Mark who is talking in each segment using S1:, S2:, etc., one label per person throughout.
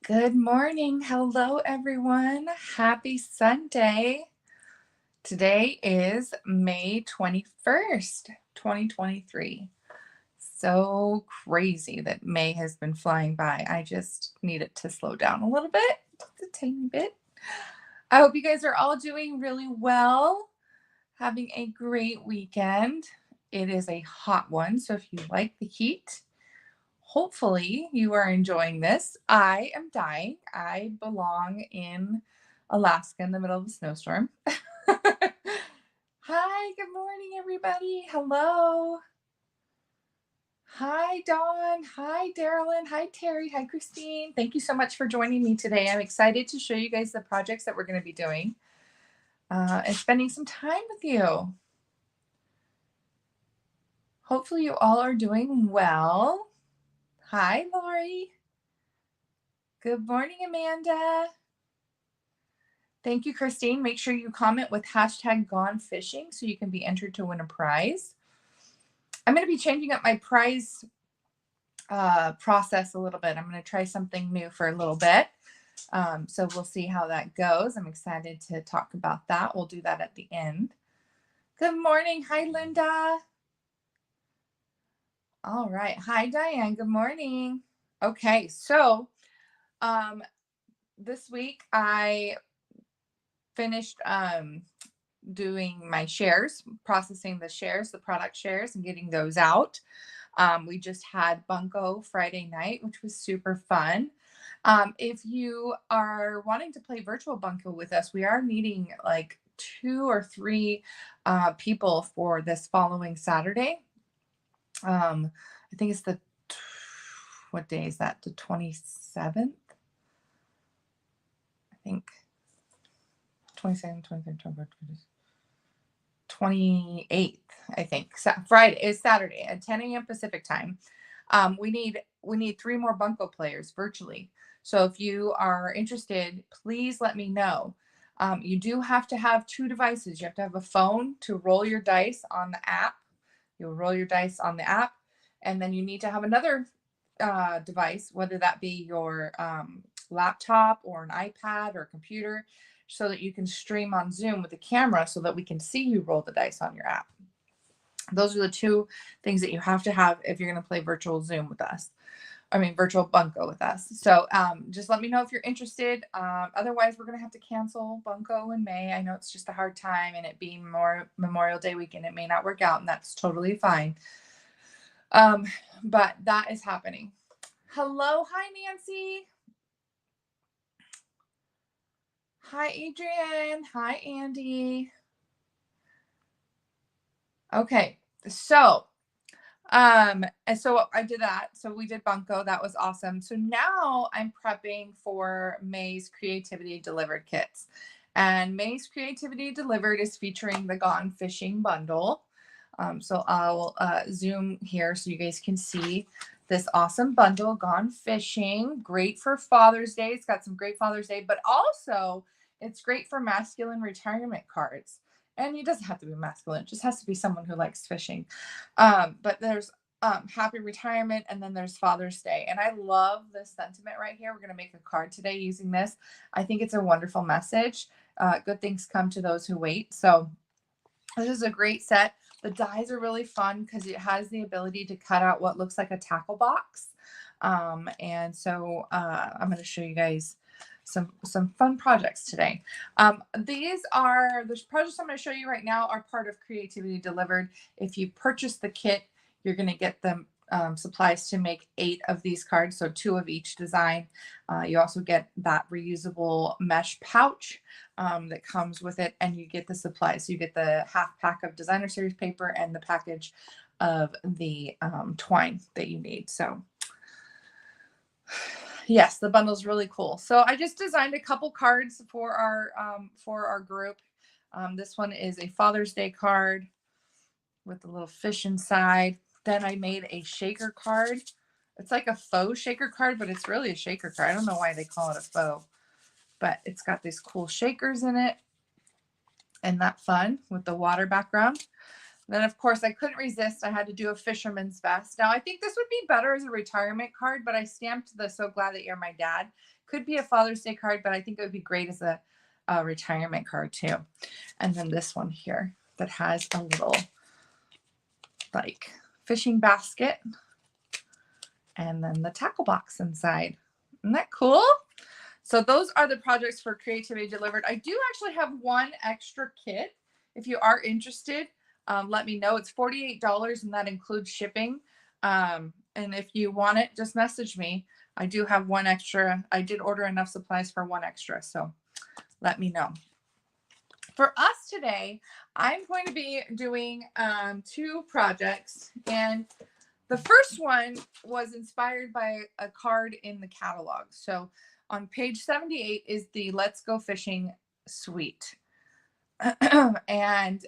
S1: Good morning. Hello, everyone. Happy Sunday. Today is May 21st, 2023. So crazy that May has been flying by. I just need it to slow down a little bit, just a tiny bit. I hope you guys are all doing really well, having a great weekend. It is a hot one, so if you like the heat, hopefully you are enjoying this. I am dying. I belong in Alaska in the middle of a snowstorm. Hi, good morning, everybody. Hello. Hi, Dawn. Hi, Darylyn. Hi, Terry. Hi, Christine. Thank you so much for joining me today. I'm excited to show you guys the projects that we're going to be doing and spending some time with you. Hopefully you all are doing well. Hi, Lori. Good morning, Amanda. Thank you, Christine. Make sure you comment with hashtag Gone Fishing so you can be entered to win a prize. I'm going to be changing up my prize process a little bit. I'm going to try something new for a little bit. So we'll see how that goes. I'm excited to talk about that. We'll do that at the end. Good morning. Hi, Linda. All right. Hi, Diane. Good morning. Okay. So this week I finished doing my shares, processing the shares, the product shares, and getting those out. We just had Bunko Friday night, which was super fun. If you are wanting to play virtual Bunko with us, we are needing like 2 or 3 people for this following Saturday. I think it's what day is that? The 27th? I think 27th, 23rd, 24th, 28th, I think. Friday is Saturday at 10 a.m. Pacific time. We need 3 more Bunko players virtually. So if you are interested, please let me know. You do have to have 2 devices. You have to have a phone to roll your dice on the app. You'll roll your dice on the app, and then you need to have another device, whether that be your laptop or an iPad or a computer, so that you can stream on Zoom with a camera so that we can see you roll the dice on your app. Those are the 2 things that you have to have if you're going to play virtual Zoom with us. Virtual Bunko with us. So just let me know if you're interested. Otherwise, we're going to have to cancel Bunko in May. I know it's just a hard time, and it being more Memorial Day weekend, it may not work out, and that's totally fine. But that is happening. Hello. Hi, Nancy. Hi, Adrian. Hi, Andy. Okay. So I did that. So we did Bunko. That was awesome. So now I'm prepping for May's Creativity Delivered kits. And May's Creativity Delivered is featuring the Gone Fishing bundle. So I'll zoom here so you guys can see this awesome bundle, Gone Fishing. Great for Father's Day. It's got some great Father's Day, but also it's great for masculine retirement cards. And it doesn't have to be masculine. It just has to be someone who likes fishing. But there's happy retirement, and then there's Father's Day. And I love this sentiment right here. We're going to make a card today using this. I think it's a wonderful message. Good things come to those who wait. So this is a great set. The dies are really fun because it has the ability to cut out what looks like a tackle box. And so I'm going to show you guys some fun projects today. The projects I'm going to show you right now are part of Creativity Delivered. If you purchase the kit, you're going to get the supplies to make 8 of these cards, so 2 of each design. You also get that reusable mesh pouch that comes with it, and you get the supplies. So you get the half pack of designer series paper and the package of the twine that you need. So yes, the bundle's really cool. So I just designed a couple cards for our group. This one is a Father's Day card with a little fish inside. Then I made a shaker card. It's like a faux shaker card, but it's really a shaker card. I don't know why they call it a faux, but it's got these cool shakers in it. And that fun with the water background. Then, of course, I couldn't resist. I had to do a fisherman's vest. Now, I think this would be better as a retirement card, but I stamped the "So glad that you're my dad." Could be a Father's Day card, but I think it would be great as a retirement card too. And then this one here that has a little like fishing basket and then the tackle box inside. Isn't that cool? So those are the projects for Creativity Delivered. I do actually have one extra kit. If you are interested, let me know. It's $48 and that includes shipping. And if you want it, just message me. I do have one extra. I did order enough supplies for one extra, so let me know. For us today, I'm going to be doing 2 projects, and the first one was inspired by a card in the catalog. So on page 78 is the Let's Go Fishing suite. And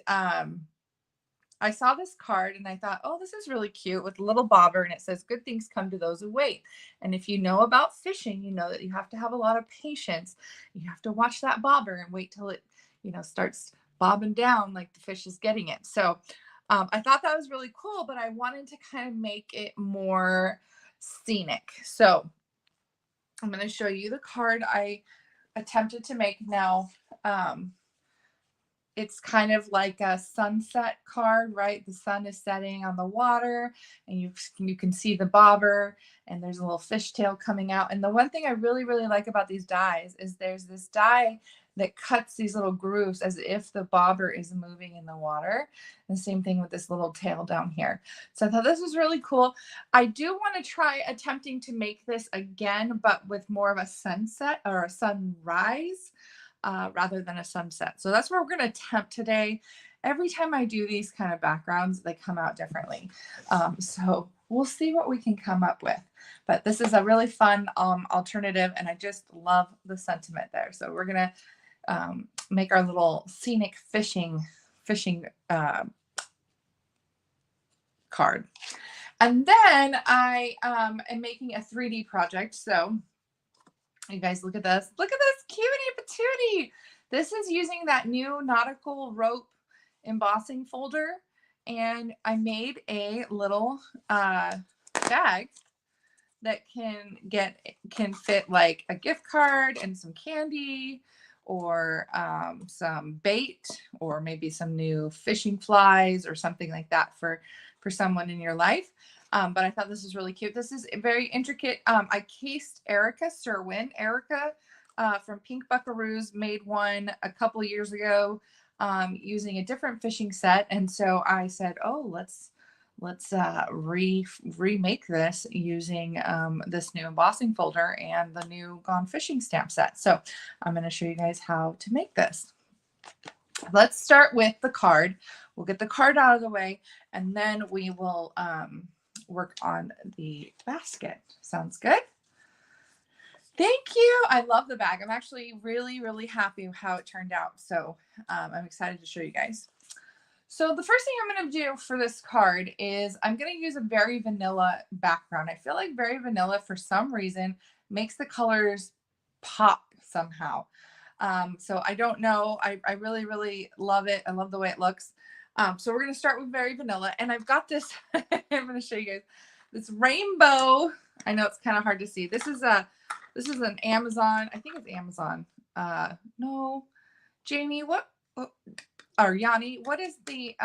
S1: I saw this card and I thought, oh, this is really cute with a little bobber, and it says, good things come to those who wait. And if you know about fishing, you know that you have to have a lot of patience. You have to watch that bobber and wait till it, starts bobbing down like the fish is getting it. So I thought that was really cool, but I wanted to kind of make it more scenic. So I'm going to show you the card I attempted to make now. It's kind of like a sunset card, right? The sun is setting on the water and you can see the bobber and there's a little fishtail coming out. And the one thing I really, really like about these dies is there's this die that cuts these little grooves as if the bobber is moving in the water. And the same thing with this little tail down here. So I thought this was really cool. I do want to try attempting to make this again, but with more of a sunset or a sunrise. Rather than a sunset. So that's what we're going to attempt today. Every time I do these kind of backgrounds, they come out differently. So we'll see what we can come up with. But this is a really fun alternative, and I just love the sentiment there. So we're going to make our little scenic fishing card. And then I am making a 3D project. So you guys, look at this. Look at this cutie patootie. This is using that new nautical rope embossing folder. And I made a little bag that can fit like a gift card and some candy or some bait or maybe some new fishing flies or something like that for someone in your life. But I thought this was really cute. This is very intricate. I cased Erica Serwin. Erica from Pink Buckaroos made one a couple of years ago using a different fishing set. And so I said, oh, let's remake this using this new embossing folder and the new Gone Fishing stamp set. So I'm going to show you guys how to make this. Let's start with the card. We'll get the card out of the way, and then we will work on the basket. Sounds good? Thank you. I love the bag. I'm actually really, really happy with how it turned out. So I'm excited to show you guys. So the first thing I'm going to do for this card is I'm going to use a Very Vanilla background. I feel like Very Vanilla, for some reason, makes the colors pop somehow. So I don't know. I really, really love it. I love the way it looks. So we're going to start with Very Vanilla. And I've got this, I'm going to show you guys this rainbow. I know it's kind of hard to see. This is an Amazon. I think it's Amazon. No, Jamie, or Yanni, what is the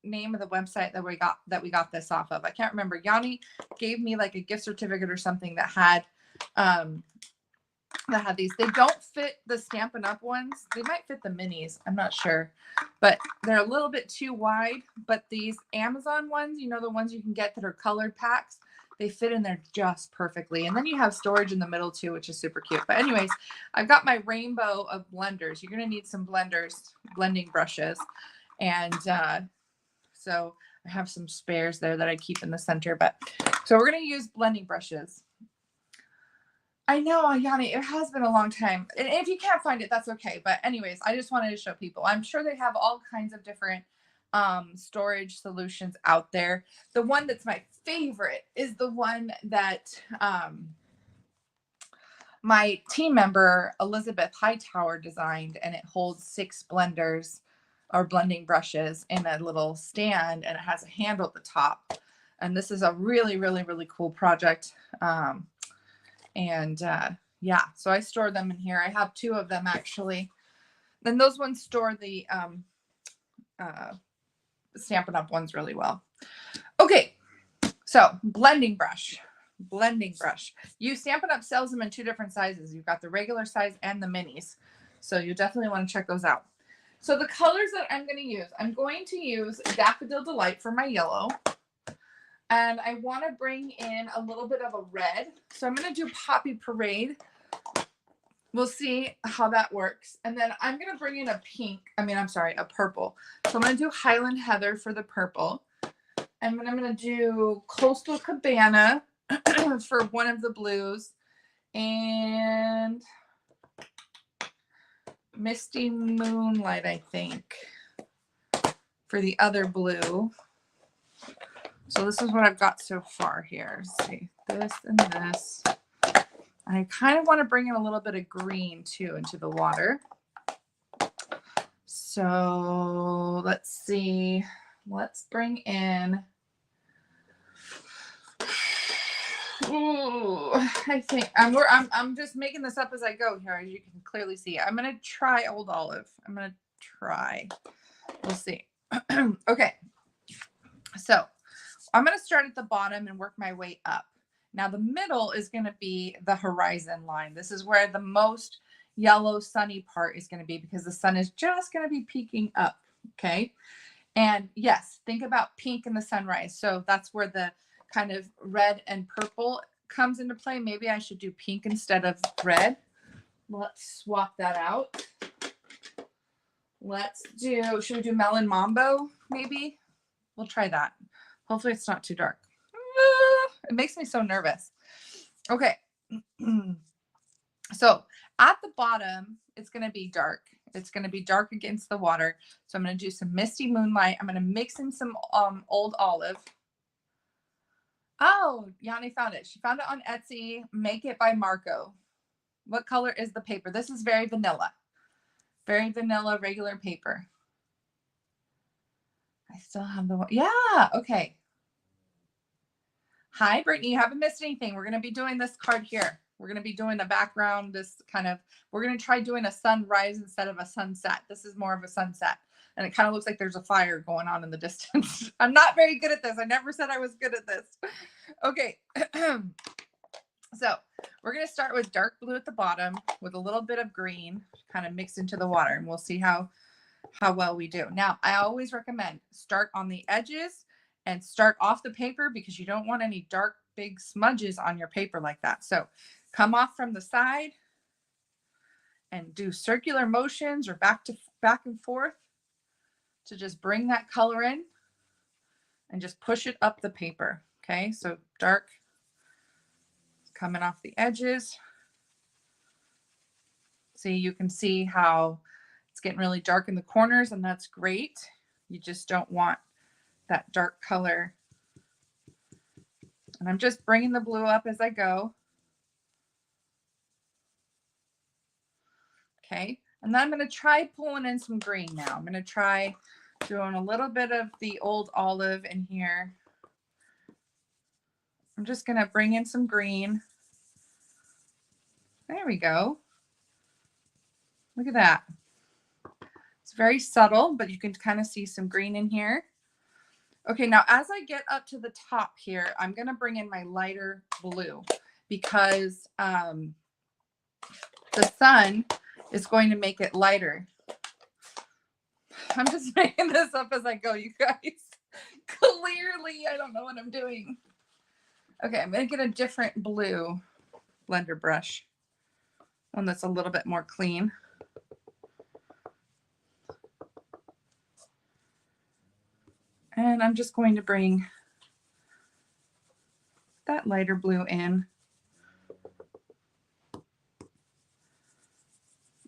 S1: name of the website that we got this off of? I can't remember. Yanni gave me like a gift certificate or something that had these. They don't fit the Stampin' Up ones. They might fit the minis. I'm not sure, but they're a little bit too wide. But these Amazon ones, you know, the ones you can get that are colored packs, they fit in there just perfectly. And then you have storage in the middle too, which is super cute. But anyways, I've got my rainbow of blenders. You're going to need some blending brushes. And so I have some spares there that I keep in the center. But so we're going to use blending brushes. I know, Yanni, it has been a long time. And if you can't find it, that's okay. But anyways, I just wanted to show people. I'm sure they have all kinds of different storage solutions out there. The one that's my favorite is the one that my team member Elizabeth Hightower designed, and it holds 6 blenders. or blending brushes in a little stand, and it has a handle at the top. And this is a really, really, really cool project. Yeah, so I store them in here. I have 2 of them actually. Then those ones store the Stampin' Up! Ones really well. Okay, so blending brush. Stampin' Up! Sells them in 2 different sizes. You've got the regular size and the minis. So you definitely want to check those out. So the colors that I'm going to use Daffodil Delight for my yellow. And I want to bring in a little bit of a red. So I'm going to do Poppy Parade. We'll see how that works. And then I'm going to bring in a purple. So I'm going to do Highland Heather for the purple. And then I'm going to do Coastal Cabana for one of the blues. And Misty Moonlight, I think, for the other blue. So this is what I've got so far here. Let's see, this and this. I kind of want to bring in a little bit of green too into the water. So let's see. Let's bring in. Ooh, I think I'm just making this up as I go here, as you can clearly see. I'm gonna try Old Olive. We'll see. Okay. So I'm gonna start at the bottom and work my way up. Now the middle is gonna be the horizon line. This is where the most yellow sunny part is gonna be, because the sun is just gonna be peeking up. Okay. And yes, think about pink in the sunrise. So that's where the kind of red and purple comes into play. Maybe I should do pink instead of red. Let's swap that out. Should we do Melon Mambo maybe? We'll try that. Hopefully it's not too dark. It makes me so nervous. Okay. So at the bottom, it's going to be dark. It's going to be dark against the water. So I'm going to do some Misty Moonlight. I'm going to mix in some Old Olive. Oh, Yanni found it. She found it on Etsy. Make It by Marco. What color is the paper? This is very vanilla. Very vanilla, regular paper. I still have the one. Yeah, okay. Hi, Brittany. You haven't missed anything. We're going to be doing this card here. We're going to be doing a background, we're going to try doing a sunrise instead of a sunset. This is more of a sunset. And it kind of looks like there's a fire going on in the distance. I'm not very good at this. I never said I was good at this. Okay. So we're going to start with dark blue at the bottom with a little bit of green kind of mixed into the water. And we'll see how well we do. Now, I always recommend start on the edges and start off the paper, because you don't want any dark, big smudges on your paper like that. So come off from the side and do circular motions or back and forth to just bring that color in and just push it up the paper. Okay, so dark coming off the edges. See, you can see how it's getting really dark in the corners, and that's great. You just don't want that dark color. And I'm just bringing the blue up as I go. Okay, and then I'm going to try pulling in some green now. I'm going to try doing a little bit of the Old Olive in here. I'm just going to bring in some green. There we go. Look at that. It's very subtle, but you can kind of see some green in here. Okay, now as I get up to the top here, I'm going to bring in my lighter blue, because the sun is going to make it lighter. I'm just making this up as I go, you guys. Clearly, I don't know what I'm doing. Okay, I'm going to get a different blue blender brush, one that's a little bit more clean. And I'm just going to bring that lighter blue in.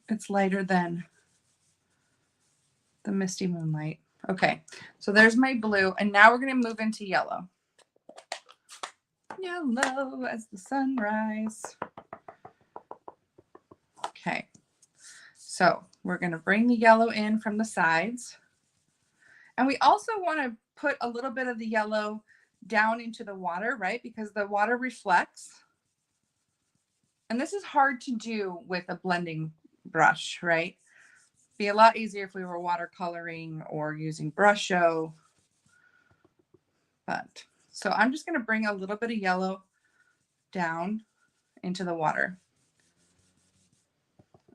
S1: It's lighter than the Misty Moonlight. Okay, so there's my blue, and now we're going to move into yellow. Yellow as the sunrise. Okay, so we're going to bring the yellow in from the sides. And we also want to put a little bit of the yellow down into the water, right? Because the water reflects. And this is hard to do with a blending brush, right? Be a lot easier if we were watercoloring or using Brusho. But so I'm just going to bring a little bit of yellow down into the water.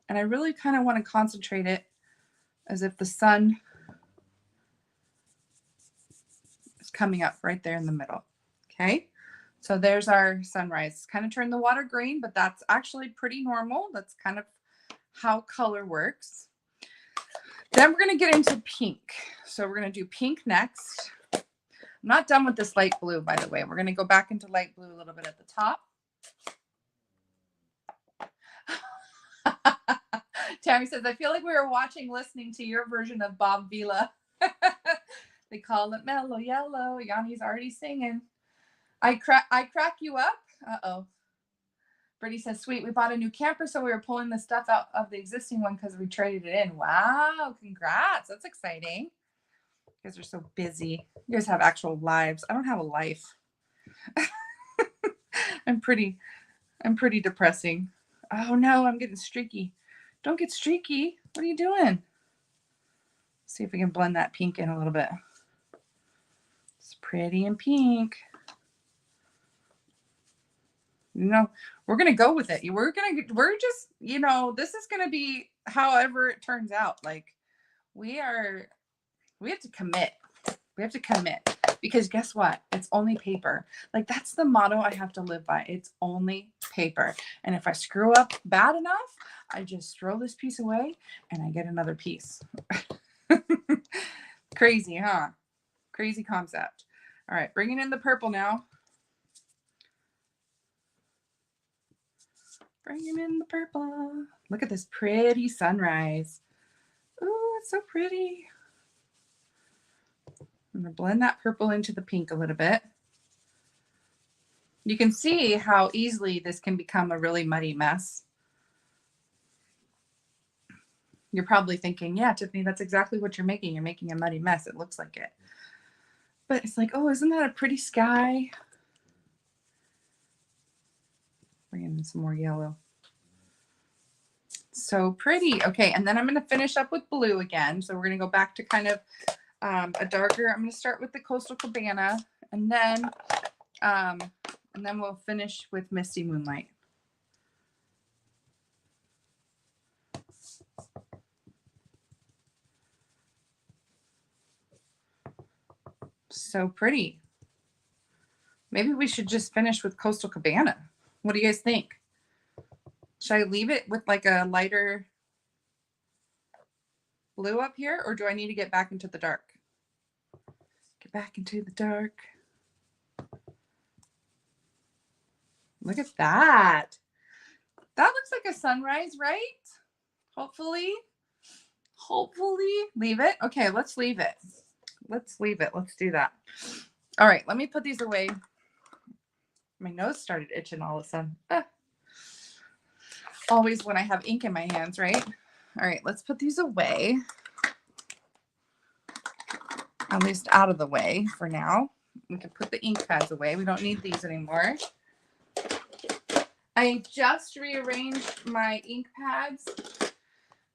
S1: And I really kind of want to concentrate it as if the sun is coming up right there in the middle. Okay. So there's our sunrise. Kind of turn the water green, but that's actually pretty normal. That's kind of how color works. Then we're going to get into pink. So we're going to do pink next. I'm not done with this light blue, by the way. We're going to go back into light blue a little bit at the top. Tammy says, I feel like we were listening to your version of Bob Vila. They call it Mellow Yellow. Yanni's already singing. I crack you up. Uh-oh. Brittany says, sweet, we bought a new camper, so we were pulling the stuff out of the existing one because we traded it in. Wow, congrats. That's exciting. You guys are so busy. You guys have actual lives. I don't have a life. I'm pretty depressing. Oh no, I'm getting streaky. Don't get streaky. What are you doing? See if we can blend that pink in a little bit. It's pretty and pink. You know, we're going to go with it. We're just, you know, this is going to be however it turns out. Like we have to commit. We have to commit because guess what? It's only paper. Like that's the motto I have to live by. It's only paper. And if I screw up bad enough, I just throw this piece away and I get another piece. Crazy, huh? Crazy concept. All right, bringing in the purple now. Bringing in the purple. Look at this pretty sunrise. Oh, it's so pretty. I'm going to blend that purple into the pink a little bit. You can see how easily this can become a really muddy mess. You're probably thinking, yeah, Tiffany, that's exactly what you're making. You're making a muddy mess. It looks like it. But it's like, oh, isn't that a pretty sky? Bring in some more yellow. So pretty. Okay, and then I'm going to finish up with blue again. So we're going to go back to kind of a darker. I'm going to start with the Coastal Cabana, and then we'll finish with Misty Moonlight. So pretty. Maybe we should just finish with Coastal Cabana. What do you guys think? Should I leave it with like a lighter blue up here, or do I need to get back into the dark? Get back into the dark. Look at that. That looks like a sunrise, right? Hopefully. Leave it. Okay, let's leave it. Let's leave it. Let's do that. All right, let me put these away. My nose started itching all of a sudden. Always when I have ink in my hands, right? All right, let's put these away. At least out of the way for now. We can put the ink pads away. We don't need these anymore. I just rearranged my ink pads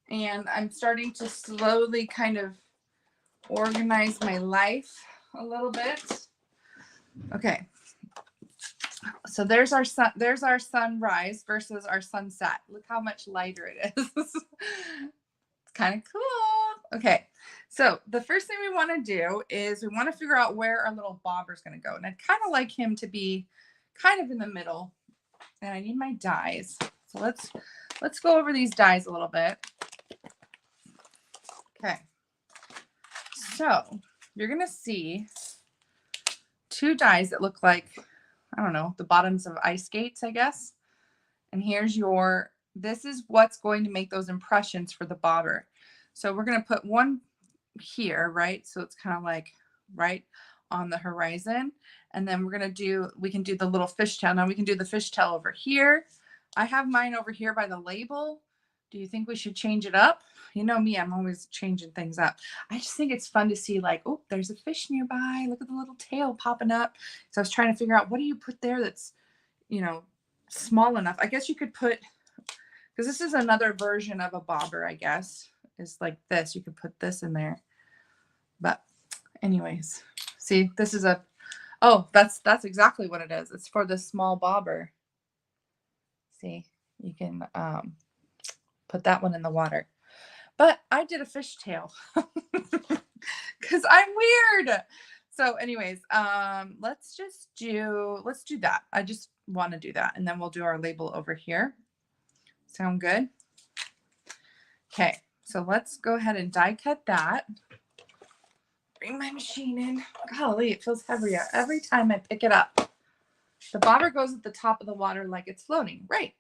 S1: and I'm starting to slowly kind of organize my life a little bit. Okay. So there's our sunrise versus our sunset. Look how much lighter it is. It's kind of cool. Okay. So the first thing we want to do is we want to figure out where our little bobber is going to go. And I'd kind of like him to be kind of in the middle. And I need my dies. So let's go over these dies a little bit. Okay. So you're going to see two dies that look like, I don't know, the bottoms of ice skates, I guess. And this is what's going to make those impressions for the bobber. So we're going to put one here, right? So it's kind of like right on the horizon. And then we can do the little fishtail. Now we can do the fishtail over here. I have mine over here by the label, Do you think we should change it up? You know me, I'm always changing things up. I just think it's fun to see like, oh, there's a fish nearby. Look at the little tail popping up. So I was trying to figure out what do you put there that's, you know, small enough. I guess you could put, because this is another version of a bobber, I guess. It's like this. You could put this in there. But anyways, see, this is a, oh, that's exactly what it is. It's for the small bobber. See, you can put that one in the water. But I did a fishtail because I'm weird. So anyways, let's do that. I just want to do that. And then we'll do our label over here. Sound good? Okay, so let's go ahead and die cut that. Bring my machine in. Golly, it feels heavier every time I pick it up. The bobber goes at the top of the water like it's floating. Right.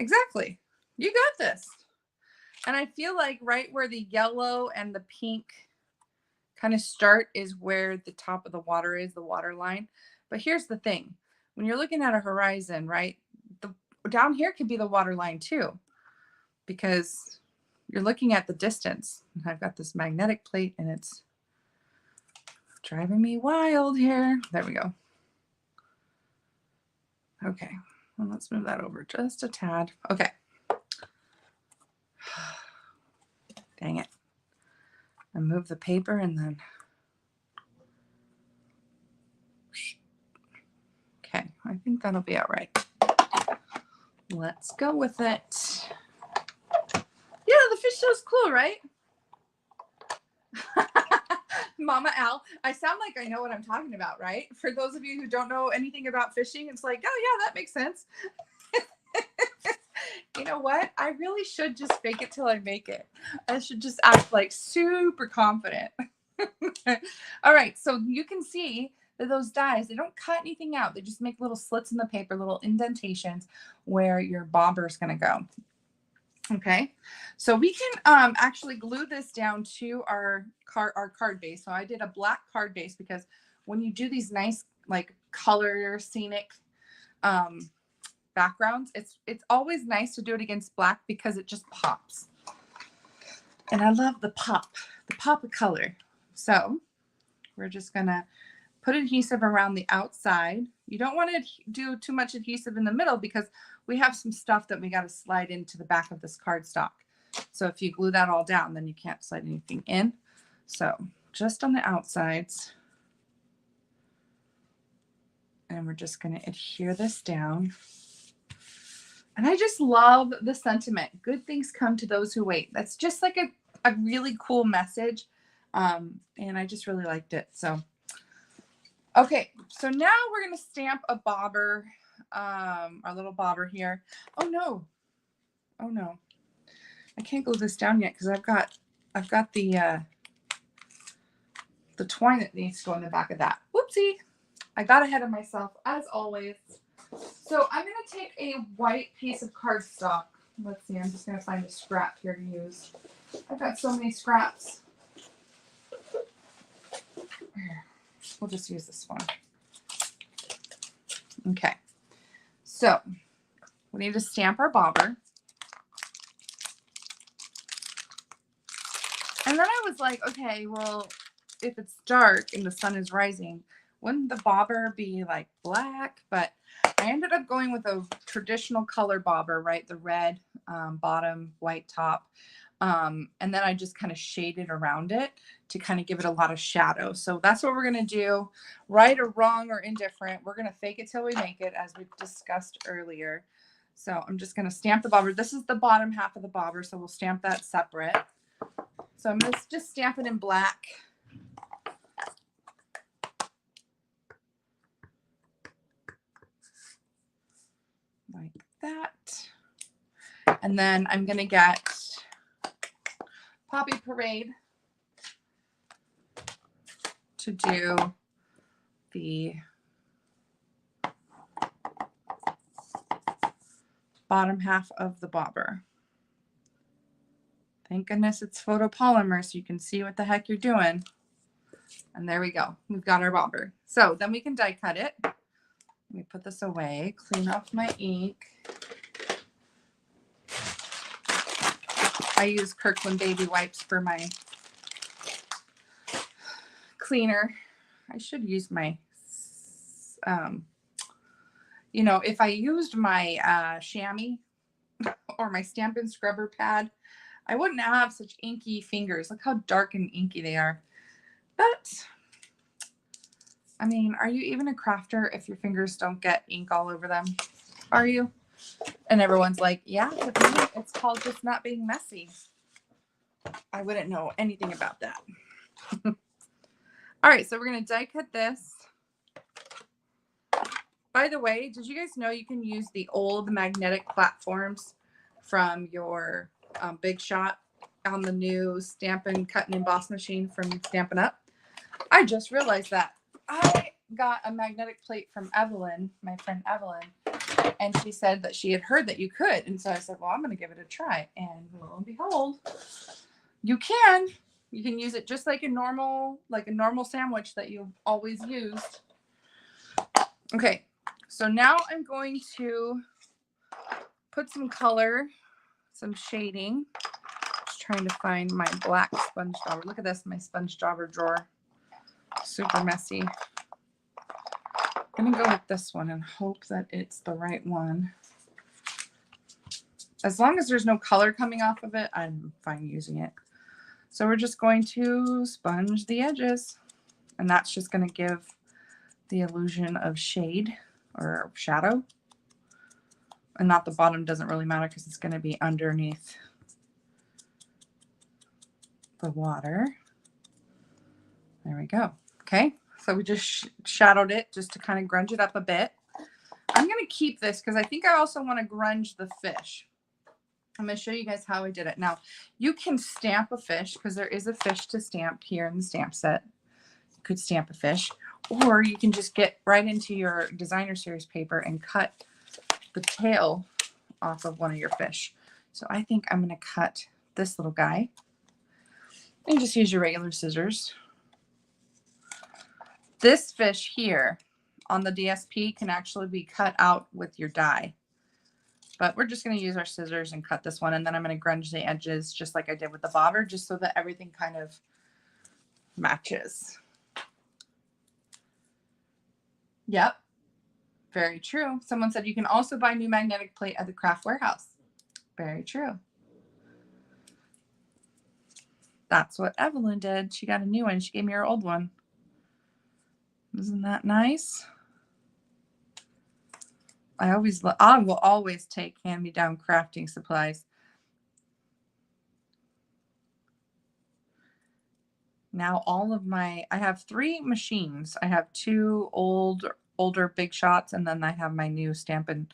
S1: Exactly. You got this. And I feel like right where the yellow and the pink kind of start is where the top of the water is, the water line. But here's the thing. When you're looking at a horizon, right, down here could be the water line too, because you're looking at the distance. I've got this magnetic plate and it's driving me wild here. There we go. Okay, well, let's move that over just a tad. Okay. Dang it. I move the paper and then. Okay, I think that'll be all right. Let's go with it. Yeah, the fish show's cool, right? Mama Al, I sound like I know what I'm talking about, right? For those of you who don't know anything about fishing, it's like, oh yeah, that makes sense. You know what? I really should just fake it till I make it. I should just act like super confident. All right, so you can see that those dies, they don't cut anything out. They just make little slits in the paper, little indentations where your bobber is going to go. Okay, so we can actually glue this down to our card base. So I did a black card base because when you do these nice like color scenic backgrounds, it's always nice to do it against black because it just pops. And I love the pop of color. So we're just gonna put adhesive around the outside. You don't want to do too much adhesive in the middle because we have some stuff that we got to slide into the back of this cardstock. So if you glue that all down, then you can't slide anything in. So just on the outsides. And we're just going to adhere this down. And I just love the sentiment. Good things come to those who wait. That's just like a really cool message. And I just really liked it. So, okay. So now we're going to stamp a bobber, our little bobber here. Oh no. Oh no. I can't glue this down yet because I've got the twine that needs to go in the back of that. Whoopsie. I got ahead of myself as always. So I'm going to take a white piece of cardstock. Let's see, I'm just going to find a scrap here to use. I've got so many scraps. We'll just use this one. Okay. So we need to stamp our bobber. And then I was like, okay, well, if it's dark and the sun is rising, wouldn't the bobber be like black? But I ended up going with a traditional color bobber, right? The red bottom, white top. And then I just kind of shaded around it to kind of give it a lot of shadow. So that's what we're going to do. Right or wrong or indifferent, we're going to fake it till we make it, as we discussed earlier. So I'm just going to stamp the bobber. This is the bottom half of the bobber, so we'll stamp that separate. So I'm going to just stamp it in black. Like that. And then I'm going to get Poppy Parade to do the bottom half of the bobber. Thank goodness it's photopolymer so you can see what the heck you're doing. And there we go. We've got our bobber. So then we can die cut it. Let me put this away, clean off my ink. I use Kirkland baby wipes for my cleaner. I should use my, you know, if I used my chamois or my Stampin' Scrubber pad, I wouldn't have such inky fingers. Look how dark and inky they are. But, I mean, are you even a crafter if your fingers don't get ink all over them? Are you? And everyone's like, yeah, it's called just not being messy. I wouldn't know anything about that. All right, so we're going to die cut this. By the way, did you guys know you can use the old magnetic platforms from your Big Shot on the new Stampin' Cut and Emboss machine from Stampin' Up? I just realized that. I got a magnetic plate from Evelyn, my friend Evelyn, and she said that she had heard that you could. And so I said, well, I'm going to give it a try. And lo and behold, you can. You can use it just like a normal sandwich that you've always used. Okay, so now I'm going to put some color, some shading. Just trying to find my black sponge dauber. Look at this, my sponge dauber drawer. Super messy. I'm gonna go with this one and hope that it's the right one. As long as there's no color coming off of it, I'm fine using it. So we're just going to sponge the edges, and that's just going to give the illusion of shade or shadow. And not the bottom doesn't really matter because it's going to be underneath the water. There we go. Okay, so we just shadowed it just to kind of grunge it up a bit. I'm going to keep this because I think I also want to grunge the fish. I'm going to show you guys how I did it. Now, you can stamp a fish because there is a fish to stamp here in the stamp set. You could stamp a fish, or you can just get right into your designer series paper and cut the tail off of one of your fish. So I think I'm going to cut this little guy. And just use your regular scissors. This fish here on the DSP can actually be cut out with your die. But we're just going to use our scissors and cut this one. And then I'm going to grunge the edges just like I did with the bobber, just so that everything kind of matches. Yep. Very true. Someone said you can also buy new magnetic plate at the craft warehouse. Very true. That's what Evelyn did. She got a new one. She gave me her old one. Isn't that nice? I will always take hand-me-down crafting supplies. Now I have 3 machines. I have 2 older Big Shots, and then I have my new Stampin'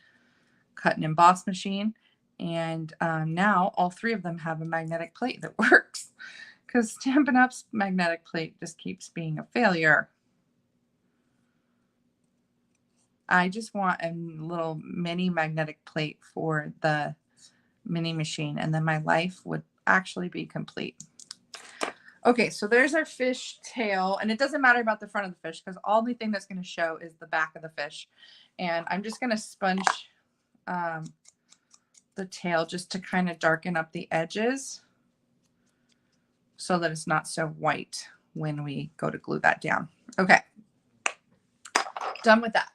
S1: Cut and Emboss machine. And now all 3 of them have a magnetic plate that works, because Stampin' Up's magnetic plate just keeps being a failure. I just want a little mini magnetic plate for the mini machine, and then my life would actually be complete. Okay, so there's our fish tail, and it doesn't matter about the front of the fish because the only thing that's going to show is the back of the fish. And I'm just going to sponge the tail just to kind of darken up the edges so that it's not so white when we go to glue that down. Okay, done with that.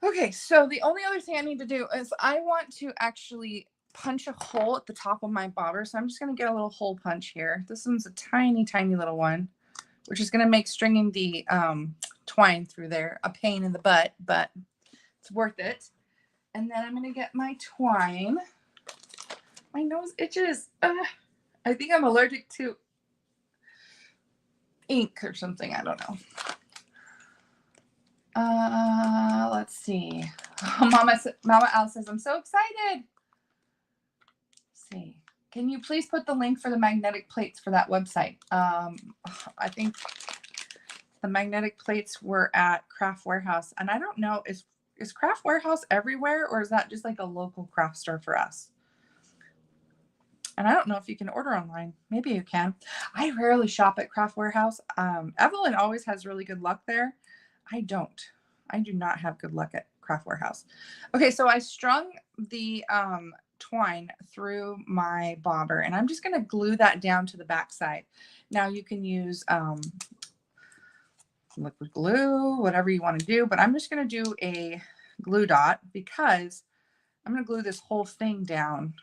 S1: Okay, so the only other thing I need to do is I want to actually punch a hole at the top of my bobber. So I'm just going to get a little hole punch here. This one's a tiny, tiny little one, which is going to make stringing the twine through there a pain in the butt, but it's worth it. And then I'm going to get my twine. My nose itches. I think I'm allergic to ink or something. I don't know. Let's see. Mama Al says, I'm so excited. Let's see. Can you please put the link for the magnetic plates for that website? I think the magnetic plates were at Craft Warehouse. And I don't know, is Craft Warehouse everywhere, or is that just like a local craft store for us? And I don't know if you can order online. Maybe you can. I rarely shop at Craft Warehouse. Evelyn always has really good luck there. I don't. I do not have good luck at Craft Warehouse. Okay, so I strung the twine through my bobber, and I'm just going to glue that down to the back side. Now you can use liquid glue, whatever you want to do, but I'm just going to do a glue dot because I'm going to glue this whole thing down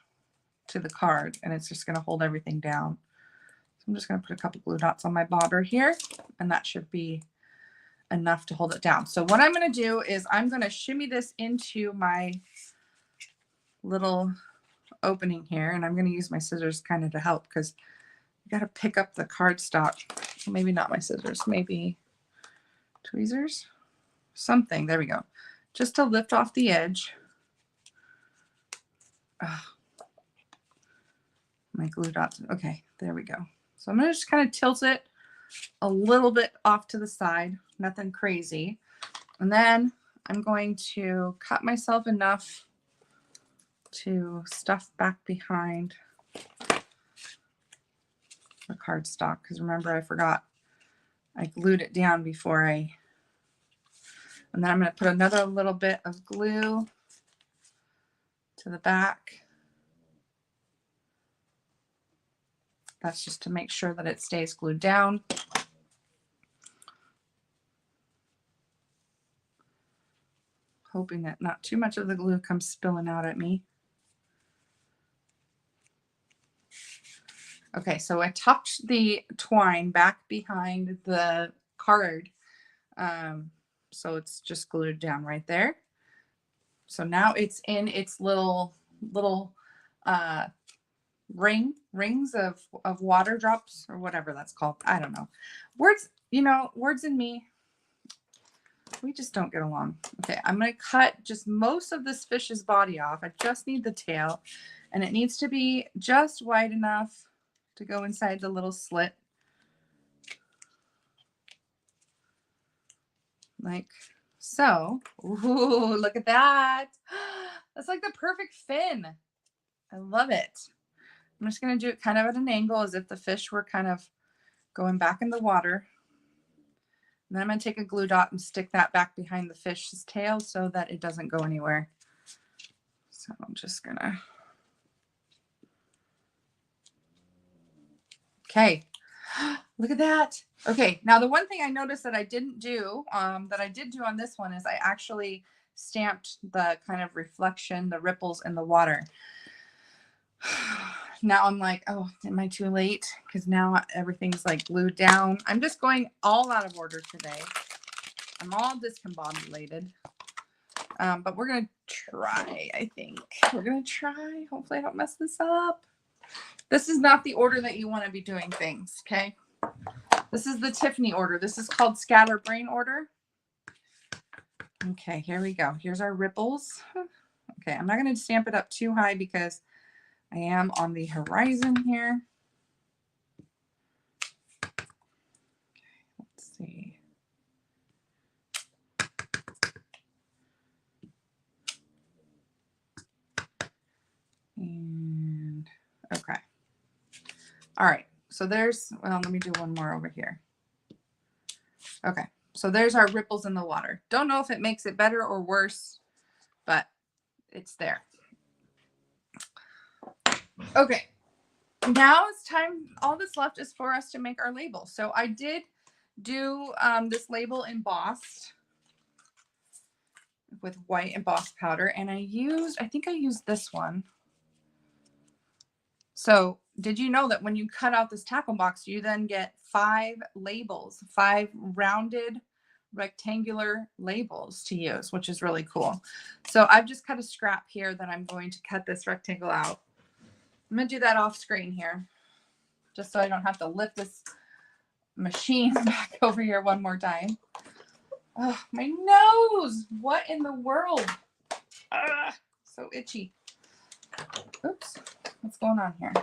S1: to the card, and it's just going to hold everything down. So I'm just going to put a couple glue dots on my bobber here, and that should be enough to hold it down. So what I'm going to do is I'm going to shimmy this into my little opening here, and I'm going to use my scissors kind of to help because you got to pick up the cardstock. Maybe not my scissors, maybe tweezers, something. There we go. Just to lift off the edge. My glue dots. Okay, there we go. So I'm going to just kind of tilt it a little bit off to the side, nothing crazy. And then I'm going to cut myself enough to stuff back behind the cardstock, because remember I forgot I glued it down before and then I'm going to put another little bit of glue to the back. That's just to make sure that it stays glued down. Hoping that not too much of the glue comes spilling out at me. Okay, so I tucked the twine back behind the card. So it's just glued down right there. So now it's in its little rings of water drops or whatever that's called. I don't know. Words, words and me, we just don't get along. Okay, I'm going to cut just most of this fish's body off. I just need the tail, and it needs to be just wide enough to go inside the little slit. Like so. Ooh, look at that. That's like the perfect fin. I love it. I'm just going to do it kind of at an angle as if the fish were kind of going back in the water. And then I'm going to take a glue dot and stick that back behind the fish's tail so that it doesn't go anywhere. So I'm just going to. Okay. Look at that. Okay. Now the one thing I noticed that I didn't do, that I did do on this one is I actually stamped the kind of reflection, the ripples in the water. Now I'm like, oh, am I too late? Because now everything's like glued down. I'm just going all out of order today. I'm all discombobulated. But we're going to try, I think. We're going to try. Hopefully I don't mess this up. This is not the order that you want to be doing things, okay? This is the Tiffany order. This is called Scatterbrain order. Okay, here we go. Here's our ripples. Okay, I'm not going to stamp it up too high because I am on the horizon here. Okay, let's see. And okay. All right. So there's, well, let me do one more over here. Okay. So there's our ripples in the water. Don't know if it makes it better or worse, but it's there. Okay. Now it's time. All that's left is for us to make our label. So I did do this label embossed with white embossed powder, and I think I used this one. So did you know that when you cut out this tackle box, you then get 5 labels, 5 rounded rectangular labels to use, which is really cool. So I've just cut a scrap here that I'm going to cut this rectangle out. I'm going to do that off screen here, just so I don't have to lift this machine back over here one more time. Oh, my nose. What in the world? So itchy. Oops. What's going on here?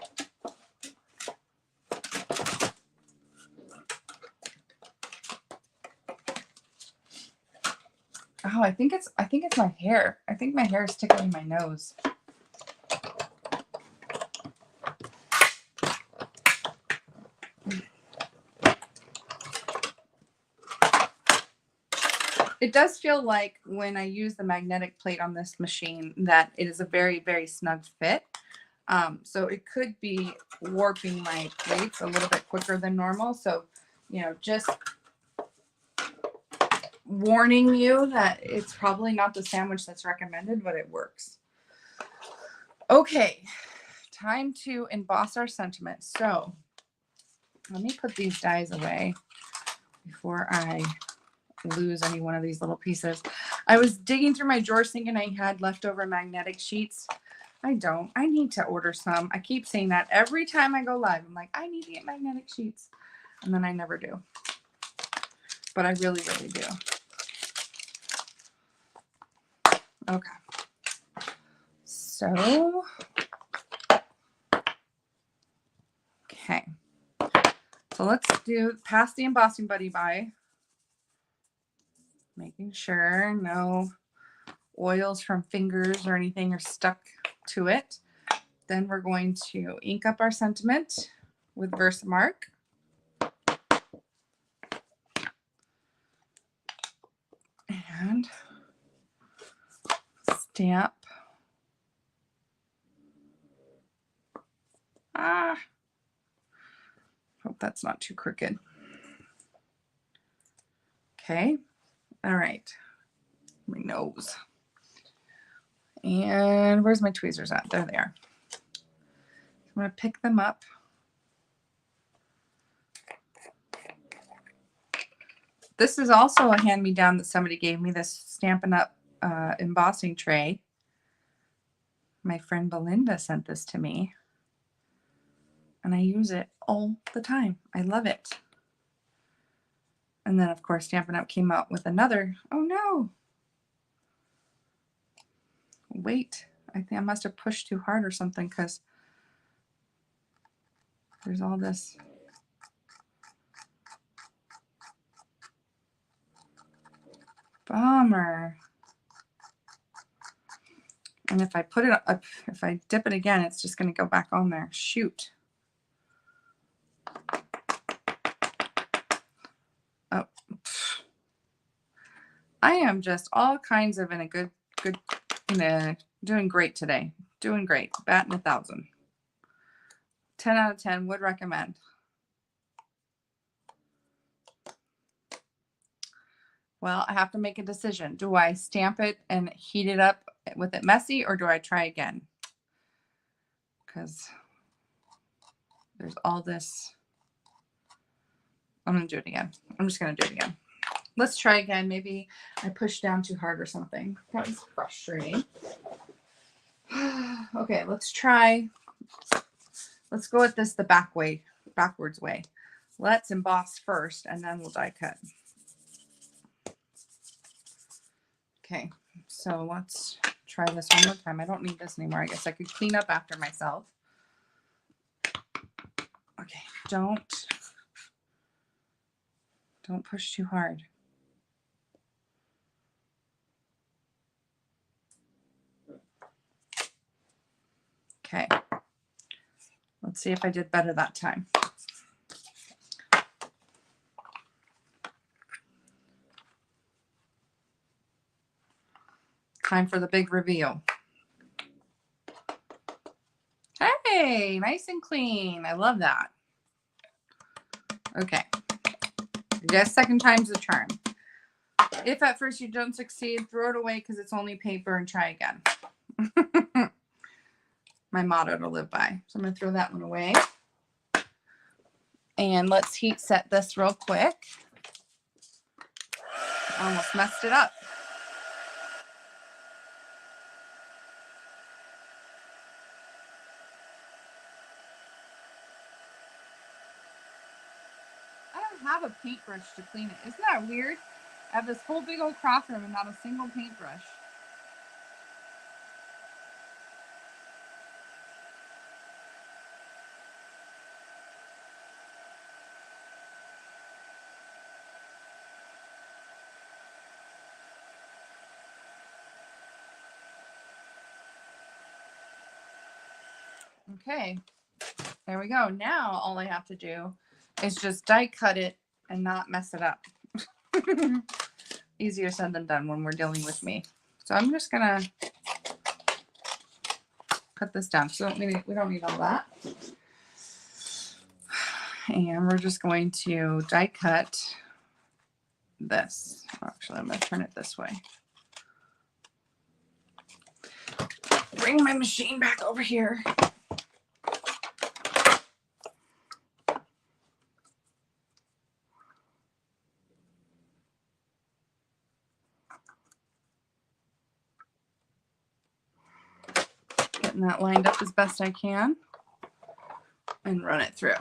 S1: Oh, I think it's my hair. I think my hair is tickling my nose. It does feel like when I use the magnetic plate on this machine that it is a very, very snug fit. So it could be warping my plates a little bit quicker than normal. So, you know, just warning you that it's probably not the sandwich that's recommended, but it works. Okay, time to emboss our sentiment. So let me put these dies away before I lose any one of these little pieces. I was digging through my drawer thinking I had leftover magnetic sheets. I don't. I need to order some. I keep saying that every time I go live. I'm like, I need to get magnetic sheets. And then I never do. But I really, really do. Okay. So, okay. So let's pass the embossing buddy by. Making sure no oils from fingers or anything are stuck to it. Then we're going to ink up our sentiment with Versamark. And stamp. Hope that's not too crooked. Okay. All right. My nose. And where's my tweezers at? There they are. I'm going to pick them up. This is also a hand-me-down that somebody gave me, this Stampin' Up! Embossing tray. My friend Belinda sent this to me. And I use it all the time. I love it. And then, of course, Stampin' Up! Came out with another. Oh, no. Wait. I think I must have pushed too hard or something because there's all this. Bummer. And if I put it up, if I dip it again, it's just going to go back on there. Shoot. Oh. I am just all kinds of in a doing great today. Doing great. Batting 1,000. 10 out of 10 would recommend. Well, I have to make a decision. Do I stamp it and heat it up with it messy, or do I try again? Because there's all this. I'm going to do it again. I'm just going to do it again. Let's try again. Maybe I pushed down too hard or something. That was frustrating. Okay, let's try. Let's go at this the backwards way. Let's emboss first, and then we'll die cut. Okay, so let's try this one more time. I don't need this anymore. I guess I could clean up after myself. Okay, don't push too hard. Okay, let's see if I did better that time. Time for the big reveal. Hey, nice and clean. I love that. Okay. I guess second time's the charm. If at first you don't succeed, throw it away because it's only paper and try again. My motto to live by. So I'm going to throw that one away. And let's heat set this real quick. Almost messed it up. I don't have a paintbrush to clean it. Isn't that weird? I have this whole big old craft room and not a single paintbrush. Okay, there we go. Now all I have to do is just die cut it and not mess it up. easier said than done when we're dealing with me. So I'm just gonna cut this down. So we don't need all that. And we're just going to die cut this. Actually, I'm gonna turn it this way. Bring my machine back over here. Getting that lined up as best I can and run it through.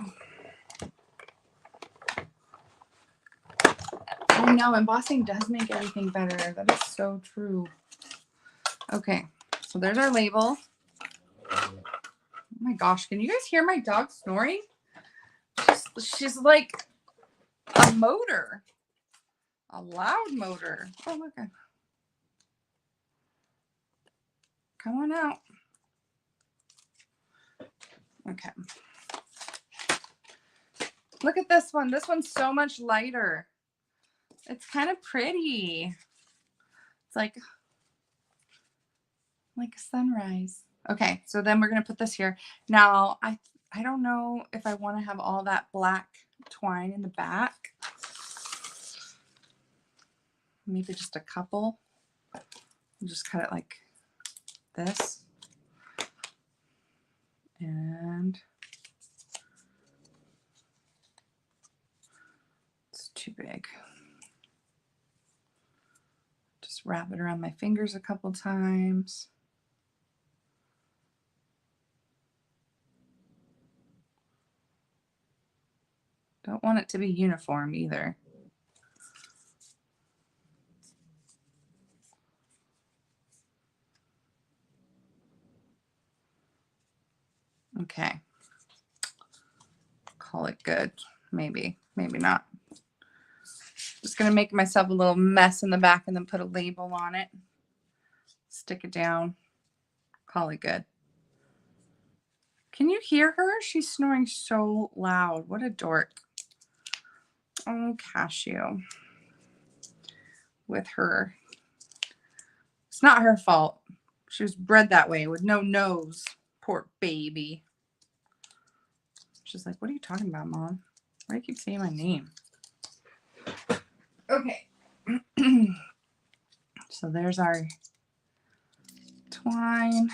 S1: I know embossing does make everything better. That is so true. Okay, so there's our label. Oh my gosh, can you guys hear my dog snoring? She's like a motor, a loud motor. Oh, look. Come on out. Okay. Look at this one. This one's so much lighter. It's kind of pretty. It's like a sunrise. Okay, so then we're going to put this here. Now, I don't know if I want to have all that black twine in the back. Maybe just a couple. I'll just cut it like this. And it's too big. Just wrap it around my fingers a couple times. Don't want it to be uniform either. Okay. Call it good. Maybe, maybe not. Just going to make myself a little mess in the back and then put a label on it. Stick it down. Call it good. Can you hear her? She's snoring so loud. What a dork. Oh, Cashew. With her. It's not her fault. She was bred that way with no nose. Poor baby. She's like, what are you talking about, Mom? Why do you keep saying my name? Okay. So there's our twine.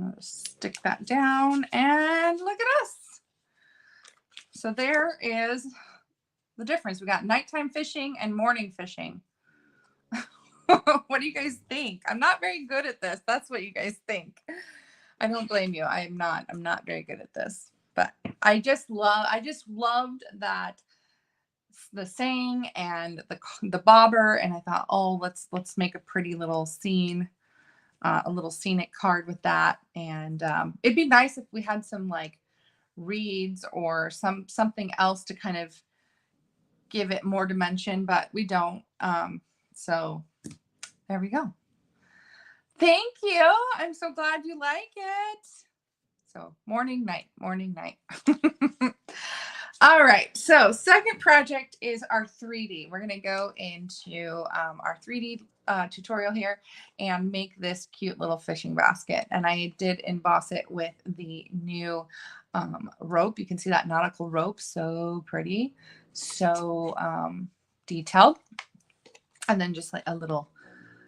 S1: I'll stick that down and look at us. So there is the difference. We got nighttime fishing and morning fishing. What do you guys think? I'm not very good at this. That's what you guys think. I don't blame you. I'm not very good at this, but I just loved that the saying and the bobber, and I thought, oh, let's make a pretty little scene, a little scenic card with that. And it'd be nice if we had some like reeds or something else to kind of give it more dimension, but we don't. So there we go. Thank you. I'm so glad you like it. So morning, night, morning, night. All right. So second project is our 3D. We're going to go into our 3D tutorial here and make this cute little fishing basket. And I did emboss it with the new rope. You can see that nautical rope. So pretty. So detailed. And then just like a little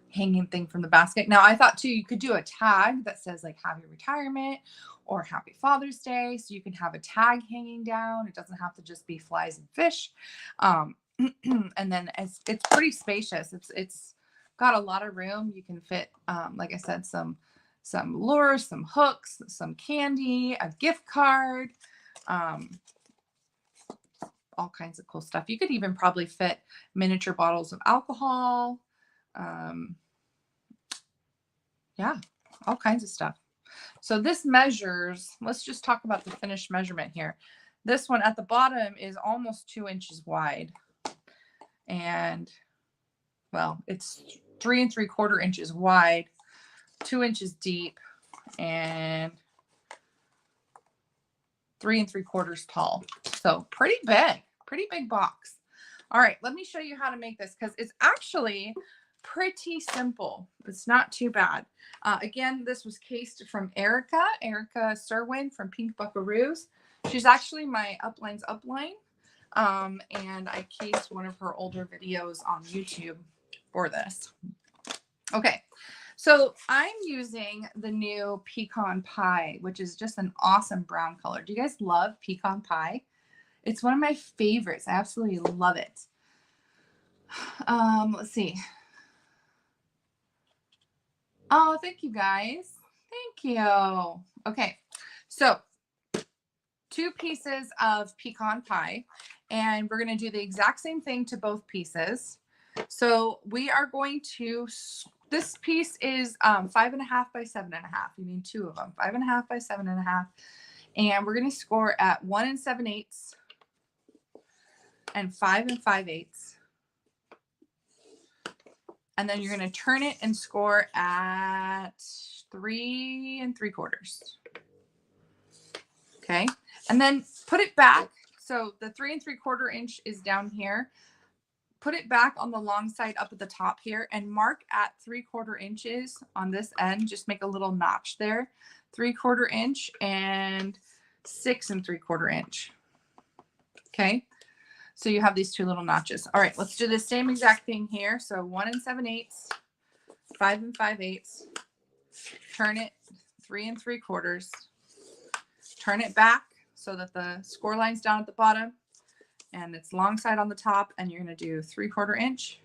S1: hanging thing from the basket. Now I thought too, you could do a tag that says like happy retirement or happy Father's Day. So you can have a tag hanging down. It doesn't have to just be flies and fish. And then it's pretty spacious. It's got a lot of room. You can fit, like I said, some lures, some hooks, some candy, a gift card, all kinds of cool stuff. You could even probably fit miniature bottles of alcohol. Yeah, all kinds of stuff. So this measures, let's just talk about the finished measurement here. This one at the bottom is almost 2 inches wide. And well, it's 3 3/4 inches wide, 2 inches deep, and 3 3/4 tall. So pretty big box. All right, let me show you how to make this because it's actually pretty simple. It's not too bad. Again, this was cased from Erica Serwin from Pink Buckaroos. She's actually my upline's upline. And I cased one of her older videos on YouTube for this. Okay, so I'm using the new pecan pie, which is just an awesome brown color. Do you guys love pecan pie? It's one of my favorites. I absolutely love it. Let's see. Oh, thank you guys. Thank you. Okay, so 2 pieces of pecan pie, and we're going to do the exact same thing to both pieces. So we are going to, this piece is 5.5 by 7.5. You need 2 of them, 5.5 by 7.5. And we're going to score at 1 7/8 and 5 5/8. And then you're going to turn it and score at 3 3/4. Okay. And then put it back. So the 3 3/4 inch is down here. Put it back on the long side up at the top here and mark at 3/4 inches on this end. Just make a little notch there. 3/4 inch and 6 3/4 inch. Okay. So you have these 2 little notches. All right, let's do the same exact thing here. So 1 7/8, 5 5/8, turn it 3 3/4, turn it back so that the score line's down at the bottom and it's long side on the top, and you're going to do 3/4 inch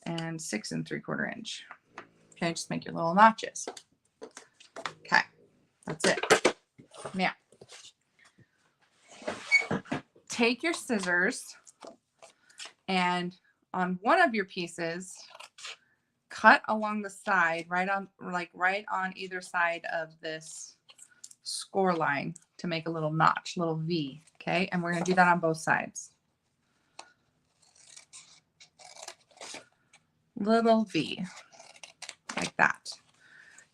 S1: and 6 3/4 inch. Okay, just make your little notches. Okay, that's it. Now, take your scissors and on one of your pieces, cut along the side, right on either side of this score line to make a little notch, little V. Okay, and we're going to do that on both sides. Little V, like that.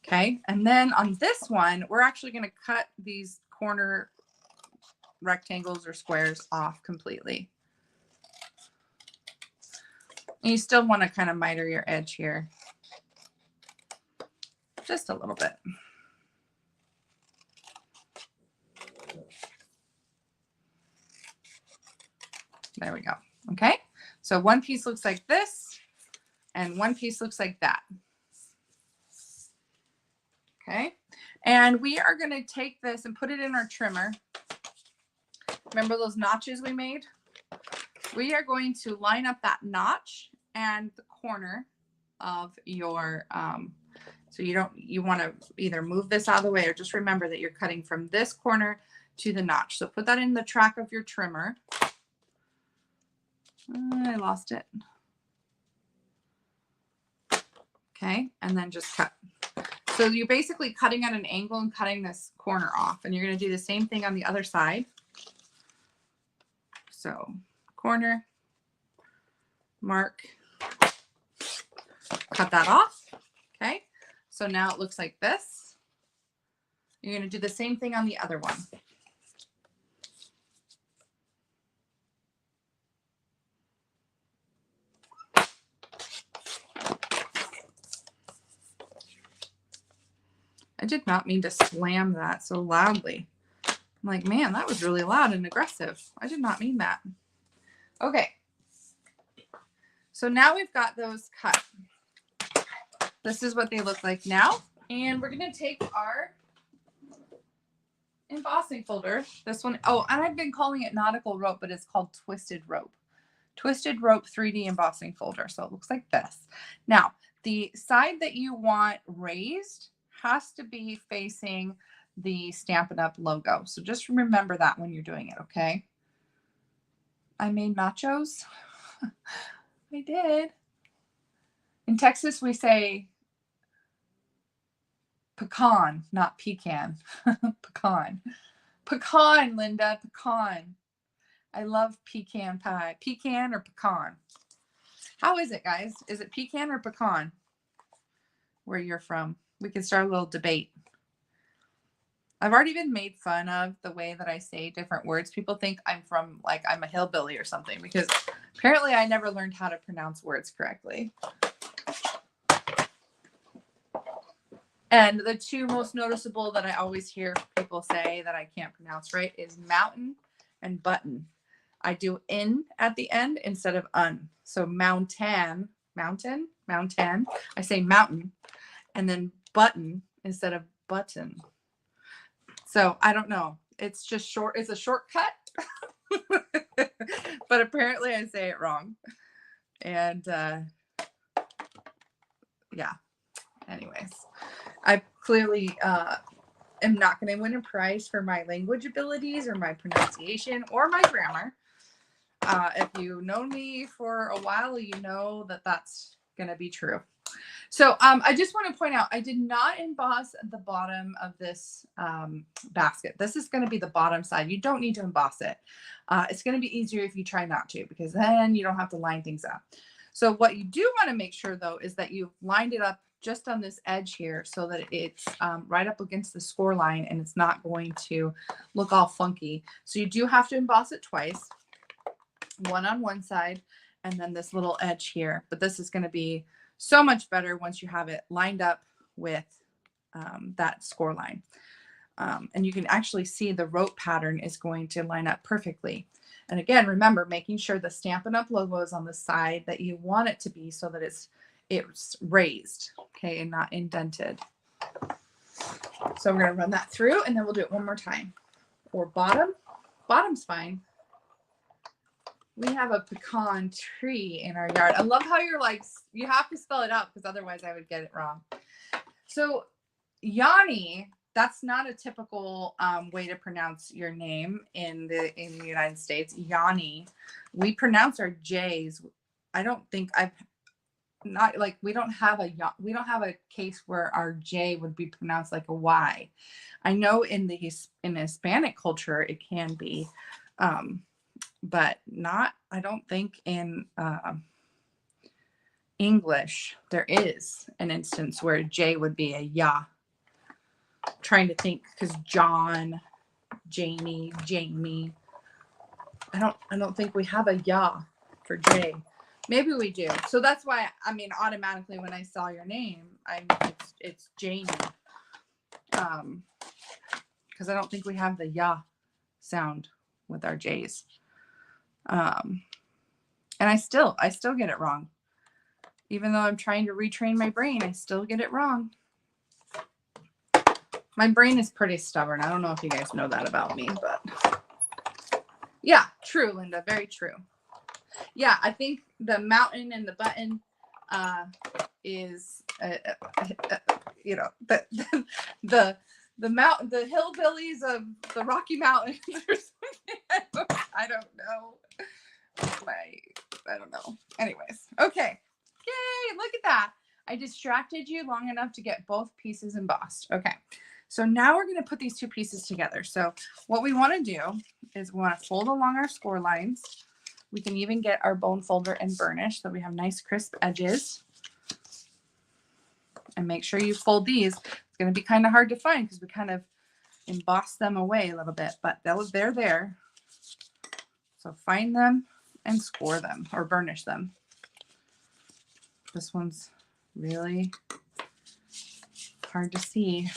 S1: Okay, and then on this one, we're actually going to cut these corner rectangles or squares off completely. And you still want to kind of miter your edge here. Just a little bit. There we go. Okay, so one piece looks like this and one piece looks like that. Okay, and we are going to take this and put it in our trimmer. Remember those notches we made? We are going to line up that notch and the corner of your, so you want to either move this out of the way or just remember that you're cutting from this corner to the notch. So put that in the track of your trimmer. I lost it. Okay, and then just cut. So you're basically cutting at an angle and cutting this corner off, and you're going to do the same thing on the other side. So corner, mark, cut that off. Okay, so now it looks like this. You're going to do the same thing on the other one. I did not mean to slam that so loudly. I'm like, man, that was really loud and aggressive. I did not mean that. Okay. So now we've got those cut. This is what they look like now. And we're going to take our embossing folder. This one, oh, and I've been calling it nautical rope, but it's called twisted rope. Twisted rope 3D embossing folder. So it looks like this. Now, the side that you want raised has to be facing the Stampin' Up! Logo. So just remember that when you're doing it, okay? I made nachos. I did. In Texas, we say pecan, not pecan. Pecan. Pecan, Linda, pecan. I love pecan pie. Pecan or pecan? How is it, guys? Is it pecan or pecan? Where you're from? We can start a little debate. I've already been made fun of the way that I say different words. People think I'm from, like, I'm a hillbilly or something because Apparently, I never learned how to pronounce words correctly. And the two most noticeable that I always hear people say that I can't pronounce right is mountain and button. I do in at the end instead of un. So mountain. I say mountain, and then button instead of button. So I don't know. It's just short. It's a shortcut, but apparently I say it wrong. And yeah. Anyways, I clearly am not going to win a prize for my language abilities or my pronunciation or my grammar. If you've known me for a while, you know that that's going to be true. So I just want to point out, I did not emboss the bottom of this basket. This is going to be the bottom side. You don't need to emboss it. It's going to be easier if you try not to, because then you don't have to line things up. So what you do want to make sure, though, is that you've lined it up just on this edge here so that it's right up against the score line and it's not going to look all funky. So you do have to emboss it twice, one on one side and then this little edge here. But this is going to be so much better once you have it lined up with that score line. And you can actually see the rope pattern is going to line up perfectly. And again, remember, making sure the Stampin' Up! Logo is on the side that you want it to be so that it's raised, okay, and not indented. So we're going to run that through and then we'll do it one more time. Or bottom. Bottom's fine. We have a pecan tree in our yard. I love how you're like, you have to spell it out because otherwise I would get it wrong. So Yanni, that's not a typical way to pronounce your name in the United States. Yanni, we pronounce our J's. I don't think we don't have a case where our J would be pronounced like a Y. I know in Hispanic culture it can be, but not, I don't think in English there is an instance where J would be a ya. Trying to think, because John, Jamie. I don't think we have a ya for J. Maybe we do. So that's why, I mean, automatically when I saw your name, it's Jamie. Because I don't think we have the ya sound with our J's. And I still get it wrong. Even though I'm trying to retrain my brain, I still get it wrong. My brain is pretty stubborn. I don't know if you guys know that about me, but yeah, true, Linda. Very true. Yeah, I think the mountain and the button is, the mountain, the hillbillies of the Rocky Mountains or something. I don't know. I don't know. Anyways, okay. Yay! Look at that. I distracted you long enough to get both pieces embossed. Okay. So now we're going to put these two pieces together. So what we want to do is we want to fold along our score lines. We can even get our bone folder and burnish so we have nice crisp edges. And make sure you fold these. It's going to be kind of hard to find because we kind of emboss them away a little bit, but they're there. So find them and score them or burnish them. This one's really hard to see.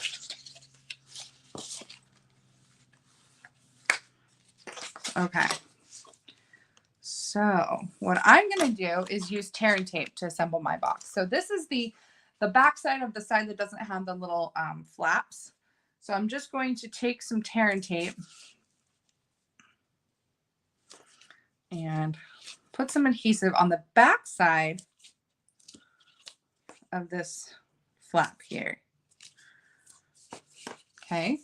S1: Okay. So what I'm going to do is use tear and tape to assemble my box. So this is the back side of the side that doesn't have the little flaps. So I'm just going to take some tear and tape and put some adhesive on the back side of this flap here. Okay.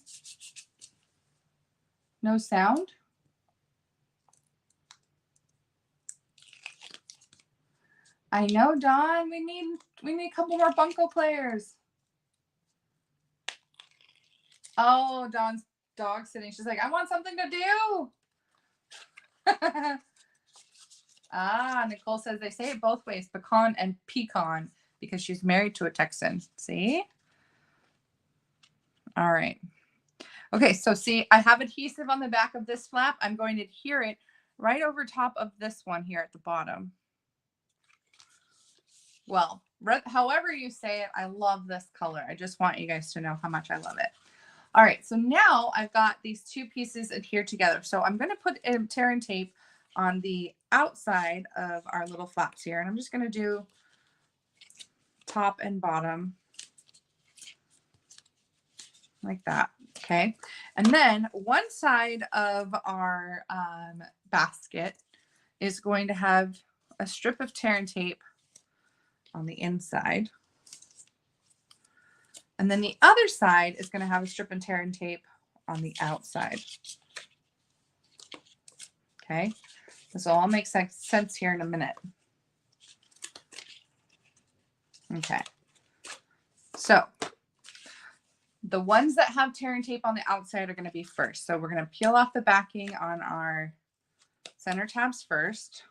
S1: No sound. I know, Dawn. We need a couple more Bunko players. Oh, Dawn's dog sitting. She's like, I want something to do. Nicole says they say it both ways, pecan and pecan, because she's married to a Texan. See? All right. Okay, so see, I have adhesive on the back of this flap. I'm going to adhere it right over top of this one here at the bottom. Well, however you say it, I love this color. I just want you guys to know how much I love it. All right, so now I've got these two pieces adhered together. So I'm going to put tear and tape on the outside of our little flaps here. And I'm just going to do top and bottom like that. Okay. And then one side of our basket is going to have a strip of tear and tape on the inside. And then the other side is going to have a strip and tear and tape on the outside. Okay. This will all make sense here in a minute. Okay. So the ones that have tear and tape on the outside are going to be first. So we're going to peel off the backing on our center tabs first.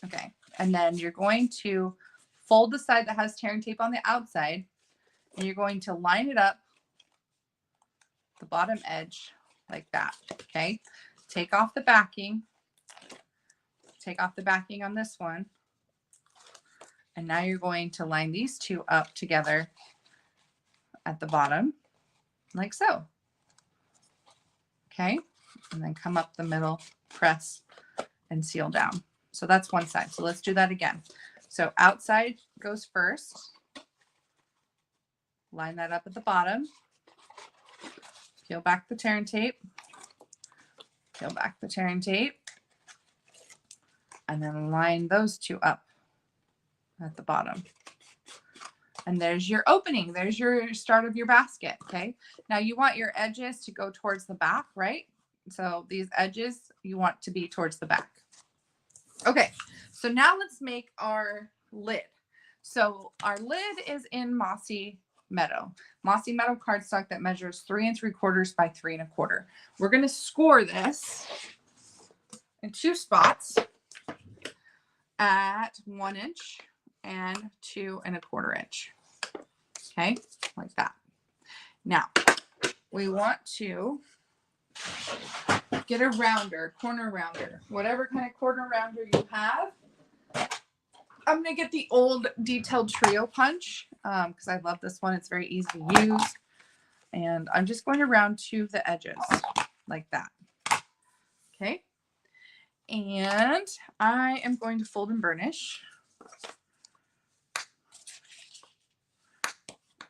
S1: Okay. And then you're going to fold the side that has tear and tape on the outside, and you're going to line it up the bottom edge like that. Okay. Take off the backing. Take off the backing on this one. And now you're going to line these two up together at the bottom, like so. Okay. And then come up the middle, press, and seal down. So that's one side. So let's do that again. So outside goes first. Line that up at the bottom. Peel back the tear and tape. Peel back the tear and tape. And then line those two up at the bottom. And there's your opening. There's your start of your basket. Okay. Now you want your edges to go towards the back, right? So these edges you want to be towards the back. Okay. So now let's make our lid. So our lid is in Mossy Meadow. Mossy Meadow cardstock that measures 3 3/4 by 3 1/4. We're going to score this in 2 spots at 1 inch and 2 1/4 inch. Okay, like that. Now we want to get a rounder, corner rounder, whatever kind of corner rounder you have. I'm going to get the old Detailed Trio punch because I love this one. It's very easy to use. And I'm just going to round to the edges like that. Okay. And I am going to fold and burnish.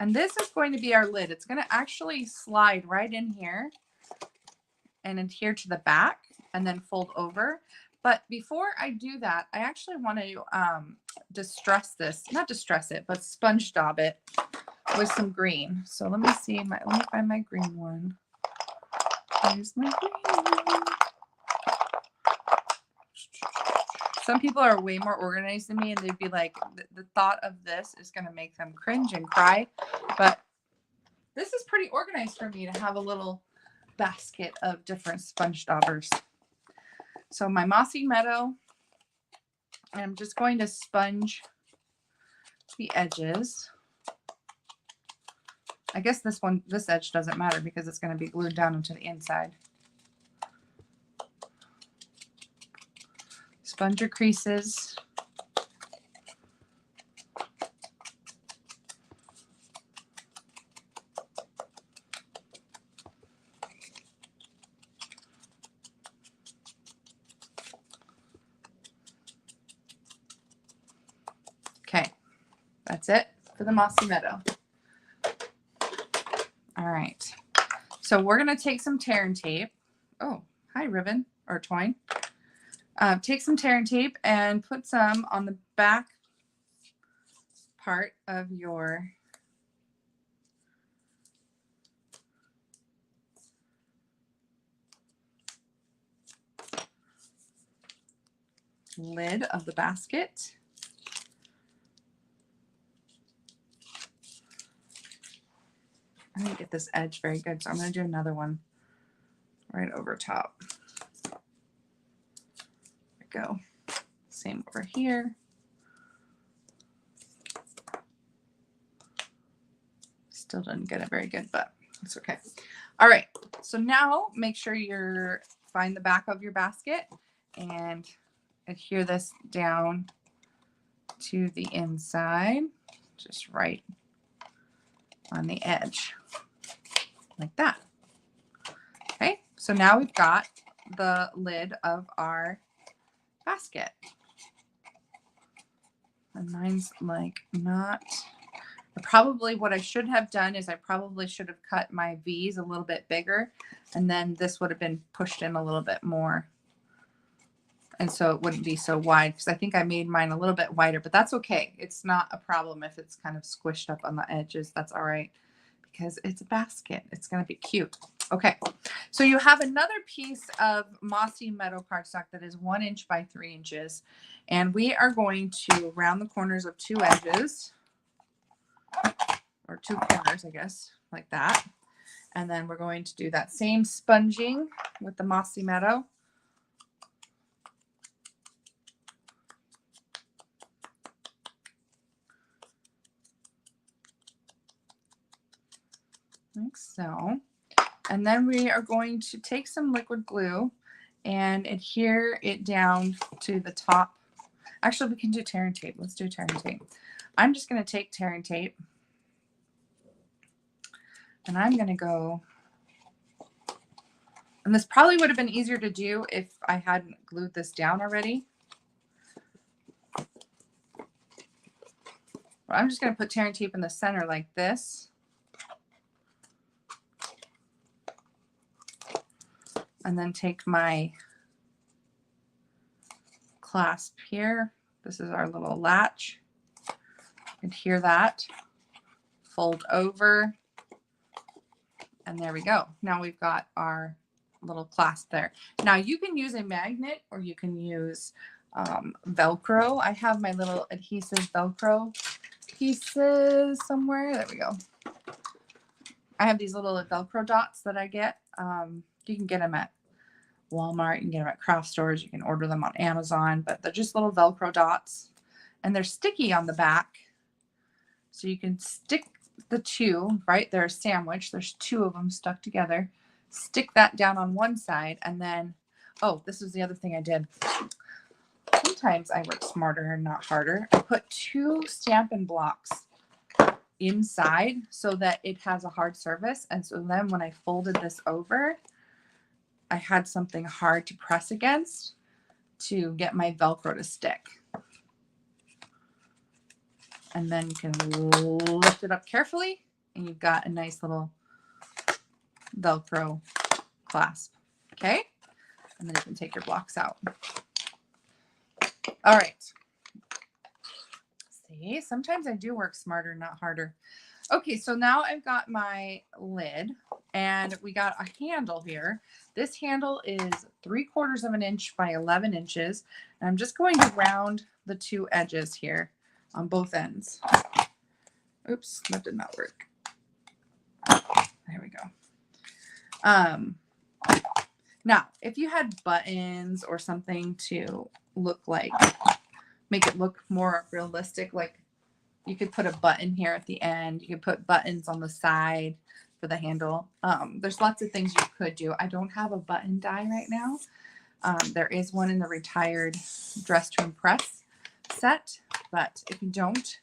S1: And this is going to be our lid. It's going to actually slide right in here and adhere to the back and then fold over. But before I do that, I actually want to distress this, not distress it, but sponge daub it with some green. So let me see, let me find my green one. Here's my green. Some people are way more organized than me, and they'd be like, the thought of this is going to make them cringe and cry. But this is pretty organized for me to have a little basket of different sponge daubers. So my Mossy Meadow, I'm just going to sponge the edges. I guess this edge doesn't matter because it's going to be glued down into the inside. Sponge your creases. Okay, that's it for the Mossy Meadow. All right, so we're going to take some tear and tape. Oh, hi, ribbon or twine. Take some tear and tape and put some on the back part of your lid of the basket. I didn't get this edge very good, so I'm going to do another one right over top. There we go. Same over here. Still didn't get it very good, but It's okay. All right. So now make sure you're find the back of your basket and adhere this down to the inside, just right on the edge, like that. Okay. So now we've got the lid of our basket. And mine's like not, probably what I should have done is I probably should have cut my V's a little bit bigger, and then this would have been pushed in a little bit more. And so it wouldn't be so wide, because I think I made mine a little bit wider, but that's okay. It's not a problem if it's kind of squished up on the edges. That's all right, because it's a basket. It's going to be cute. Okay, so you have another piece of Mossy Meadow cardstock that is 1 inch by 3 inches. And we are going to round the corners of 2 edges, or 2 corners, I guess, like that. And then we're going to do that same sponging with the Mossy Meadow. Like so. And then we are going to take some liquid glue and adhere it down to the top. Actually, we can do tear and tape. Let's do tear and tape. I'm just going to take tear and tape, and I'm going to go, and this probably would have been easier to do if I hadn't glued this down already. But I'm just going to put tear and tape in the center like this. And then take my clasp here. This is our little latch. Adhere that. Fold over. And there we go. Now we've got our little clasp there. Now you can use a magnet, or you can use Velcro. I have my little adhesive Velcro pieces somewhere. There we go. I have these little Velcro dots that I get. You can get them at Walmart, you can get them at craft stores, you can order them on Amazon, but they're just little Velcro dots, and they're sticky on the back. So you can stick the two, right? They're a sandwich. There's 2 of them stuck together. Stick that down on one side, and then, oh, this is the other thing I did. Sometimes I work smarter and not harder. I put 2 Stampin' Blocks inside so that it has a hard surface. And so then when I folded this over, I had something hard to press against to get my Velcro to stick. And then you can lift it up carefully, and you've got a nice little Velcro clasp. Okay? And then you can take your blocks out. All right. See, sometimes I do work smarter, not harder. Okay, so now I've got my lid, and we got a handle here. This handle is 3/4 of an inch by 11 inches. And I'm just going to round the 2 edges here on both ends. Oops, that did not work. There we go. Now, if you had buttons or something to look like, make it look more realistic, like you could put a button here at the end. You could put buttons on the side for the handle. There's lots of things you could do. I don't have a button die right now. There is one in the retired Dress to Impress set, but if you don't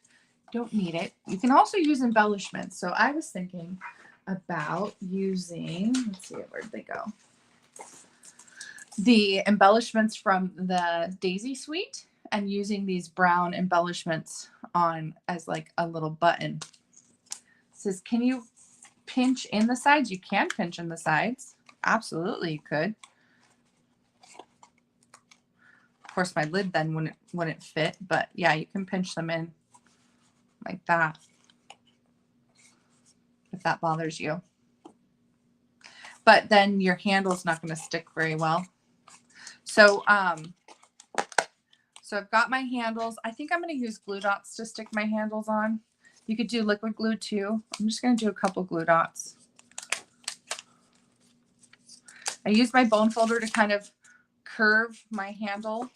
S1: need it. You can also use embellishments. So I was thinking about using, let's see, where'd they go? The embellishments from the Daisy Suite, and using these brown embellishments on as like a little button. It says, can you pinch in the sides? You can pinch in the sides. Absolutely, you could. Of course, my lid then wouldn't fit, but yeah, you can pinch them in like that, if that bothers you. But then your handle's not going to stick very well. So, so I've got my handles. I think I'm going to use glue dots to stick my handles on. You could do liquid glue too. I'm just going to do a couple glue dots. I use my bone folder to kind of curve my handle,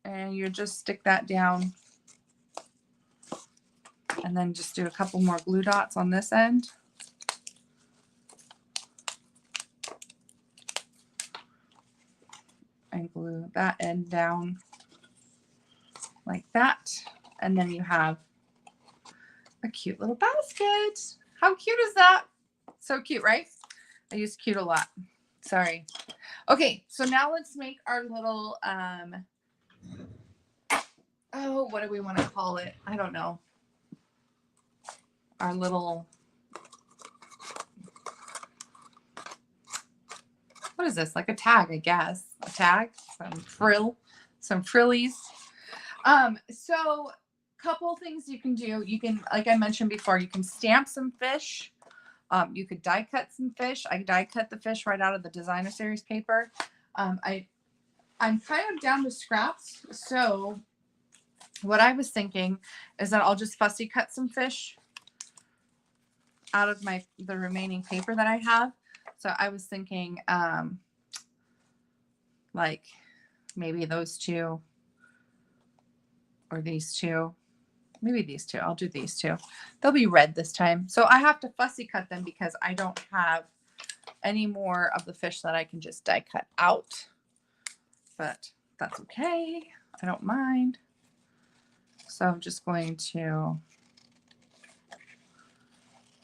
S1: and you just stick that down, and then just do a couple more glue dots on this end. glue that end down like that. And then you have a cute little basket. How cute is that? So cute, right? I use cute a lot. Sorry. Okay, so now let's make our little, oh, what do we want to call it? I don't know. Our little, what is this? Like a tag, I guess. A tag, some frillies. So couple things you can do. You can, like I mentioned before, you can stamp some fish. You could die cut some fish. I die cut the fish right out of the designer series paper. I'm kind of down to scraps. So what I was thinking is that I'll just fussy cut some fish out of the remaining paper that I have. So I was thinking, like maybe those two or these two. Maybe these two. I'll do these two. They'll be red this time. So I have to fussy cut them because I don't have any more of the fish that I can just die cut out. But that's okay. I don't mind. So I'm just going to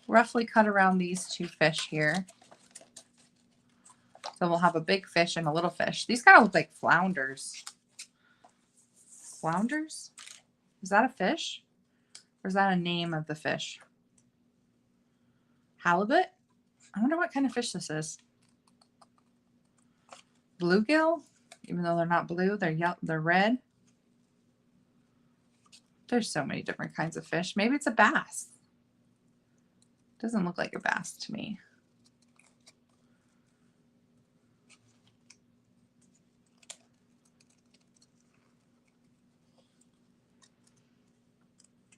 S1: roughly cut around these two fish here. So we'll have a big fish and a little fish. These kind of look like flounders. Flounders? Is that a fish? Or is that a name of the fish? Halibut? I wonder what kind of fish this is. Bluegill? Even though they're not blue, they're yellow, they're red. There's so many different kinds of fish. Maybe it's a bass. Doesn't look like a bass to me.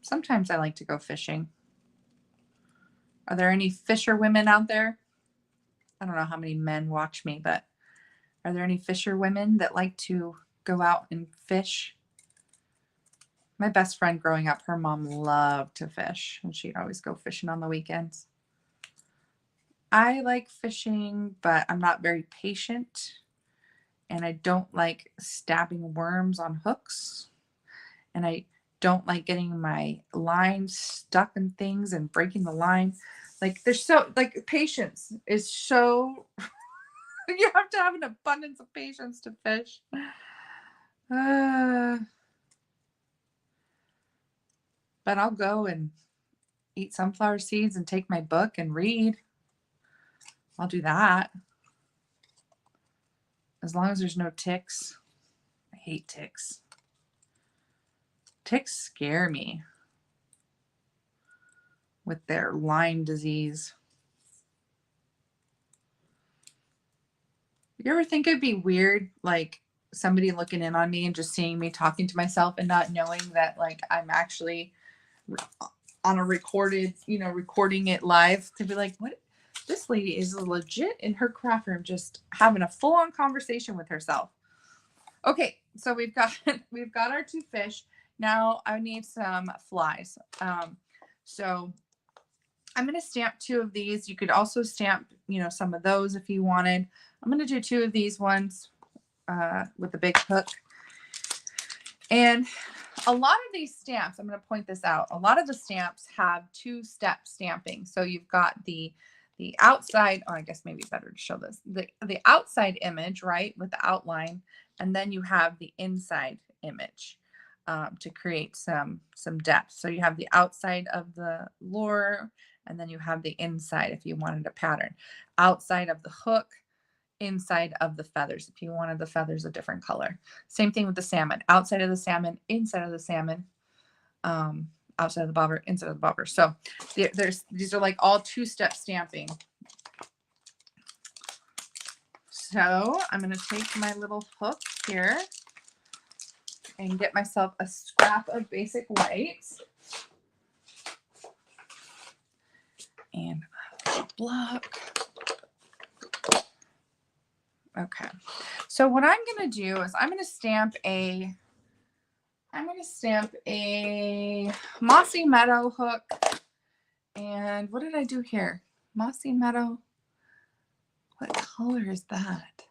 S1: Sometimes I like to go fishing. Are there any fisher women out there? I don't know how many men watch me, but are there any fisher women that like to go out and fish? My best friend growing up, her mom loved to fish, and she'd always go fishing on the weekends. I like fishing, but I'm not very patient, and I don't like stabbing worms on hooks, and I don't like getting my line stuck in things and breaking the line. Like there's so like patience is so you have to have an abundance of patience to fish. But I'll go and eat sunflower seeds and take my book and read. I'll do that. As long as there's no ticks. I hate ticks. Ticks scare me with their Lyme disease. You ever think it'd be weird, like somebody looking in on me and just seeing me talking to myself and not knowing that like I'm actually on a recorded, recording it live, to be like, what? This lady is legit in her craft room just having a full-on conversation with herself. Okay, so we've got our two fish. Now I need some flies. So I'm going to stamp two of these. You could also stamp, some of those if you wanted. I'm going to do two of these ones with the big hook. And a lot of these stamps, I'm going to point this out. A lot of the stamps have two-step stamping. So you've got the outside, I guess maybe better to show this. The outside image, right, with the outline, and then you have the inside image to create some depth. So you have the outside of the lure, and then you have the inside if you wanted a pattern. Outside of the hook, inside of the feathers if you wanted the feathers a different color. Same thing with the salmon. Outside of the salmon, inside of the salmon, outside of the bobber, inside of the bobber. So these are like all two-step stamping. So I'm going to take my little hook here and get myself a scrap of basic whites and a block. Okay. So what I'm going to do is I'm going to stamp a Mossy Meadow hook. And what did I do here? Mossy Meadow. What color is that?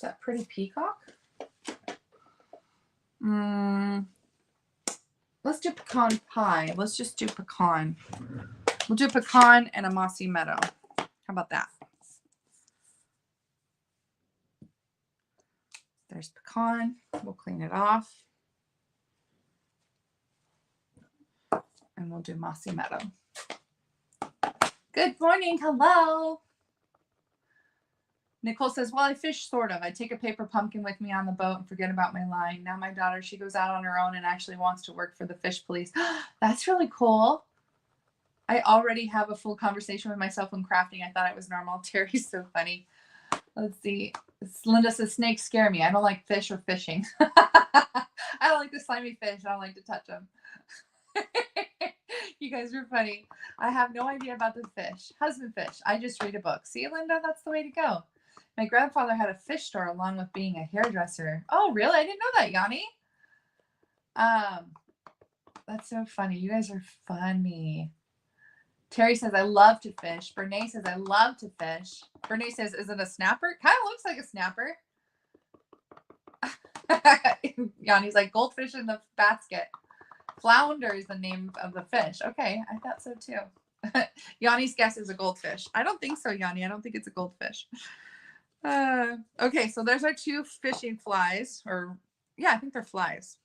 S1: Is that Pretty Peacock? Let's do pecan pie. Let's just do pecan. We'll do pecan and a mossy meadow. How about that? There's pecan. We'll clean it off. And we'll do mossy meadow. Good morning. Hello. Nicole says, well, I fish sort of. I take a paper pumpkin with me on the boat and forget about my line. Now my daughter, she goes out on her own and actually wants to work for the fish police. That's really cool. I already have a full conversation with myself when crafting. I thought it was normal. Terry's so funny. Let's see. Linda says, snakes scare me. I don't like fish or fishing. I don't like the slimy fish. I don't like to touch them. You guys are funny. I have no idea about the fish. Husband fish. I just read a book. See, Linda, that's the way to go. My grandfather had a fish store along with being a hairdresser. Oh, really? I didn't know that, Yanni. That's so funny. You guys are funny. Terry says, I love to fish. Bernae says, I love to fish. Bernae says, is it a snapper? Kind of looks like a snapper. Yanni's like, goldfish in the basket. Flounder is the name of the fish. Okay, I thought so too. Yanni's guess is a goldfish. I don't think so, Yanni. I don't think it's a goldfish. Okay, so there's our two fishing flies. Or, yeah, I think they're flies.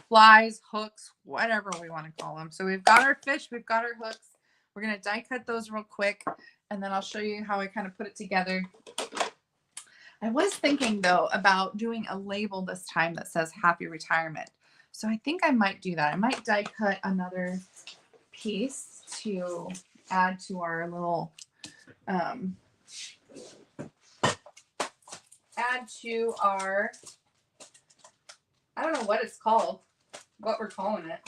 S1: Flies, hooks, whatever we want to call them. So we've got our fish, we've got our hooks. We're going to die cut those real quick, and then I'll show you how I kind of put it together. I was thinking, though, about doing a label this time that says Happy Retirement. So I think I might do that. I might die cut another piece to add to our little, add to our, I don't know what it's called, what we're calling it.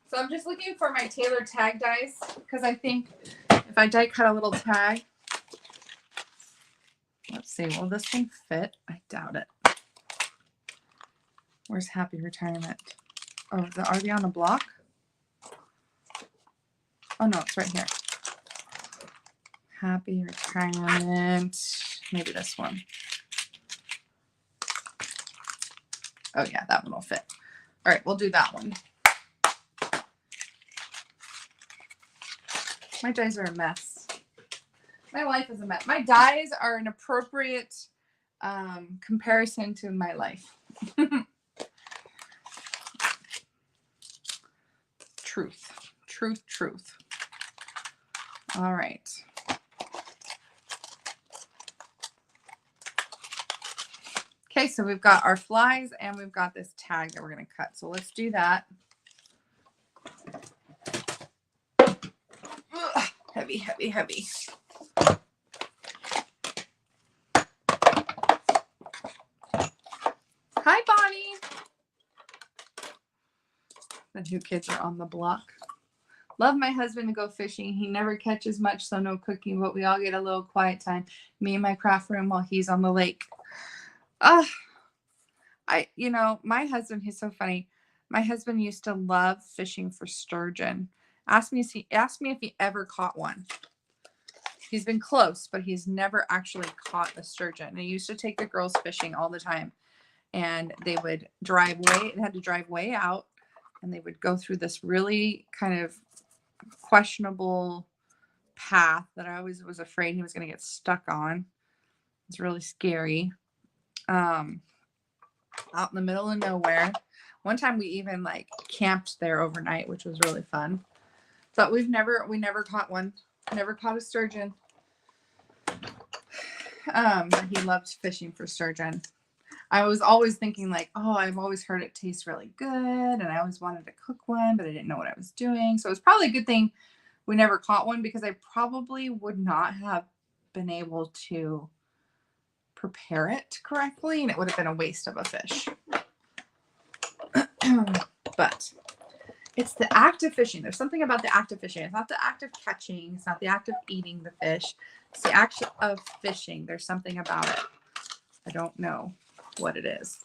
S1: So I'm just looking for my Taylor tag dies, because I think if I die cut a little tag, let's see, will this one fit? I doubt it. Where's Happy Retirement? Oh, are they on a block? Oh, no, it's right here. Happy Retirement. Maybe this one. Oh, yeah, that one will fit. All right, we'll do that one. My dies are a mess. My life is a mess. My dies are an appropriate comparison to my life. Truth. All right. Okay, so we've got our flies and we've got this tag that we're going to cut. So let's do that. Ugh, heavy. Hi, Bonnie. The new kids are on the block. Love my husband to go fishing. He never catches much, so no cooking, but we all get a little quiet time. Me in my craft room while he's on the lake. My husband, he's so funny. My husband used to love fishing for sturgeon. Ask me if he ever caught one. He's been close, but he's never actually caught a sturgeon. And he used to take the girls fishing all the time. And they would had to drive way out. And they would go through this really kind of questionable path that I always was afraid he was going to get stuck on. It's really scary. Out in the middle of nowhere. One time we even like camped there overnight, which was really fun. But we never caught one. Never caught a sturgeon. But he loved fishing for sturgeon. I was always thinking like, oh, I've always heard it tastes really good. And I always wanted to cook one, but I didn't know what I was doing. So it was probably a good thing we never caught one, because I probably would not have been able to prepare it correctly. And it would have been a waste of a fish. But it's the act of fishing. There's something about the act of fishing. It's not the act of catching. It's not the act of eating the fish. It's the act of fishing. There's something about it. I don't know what it is.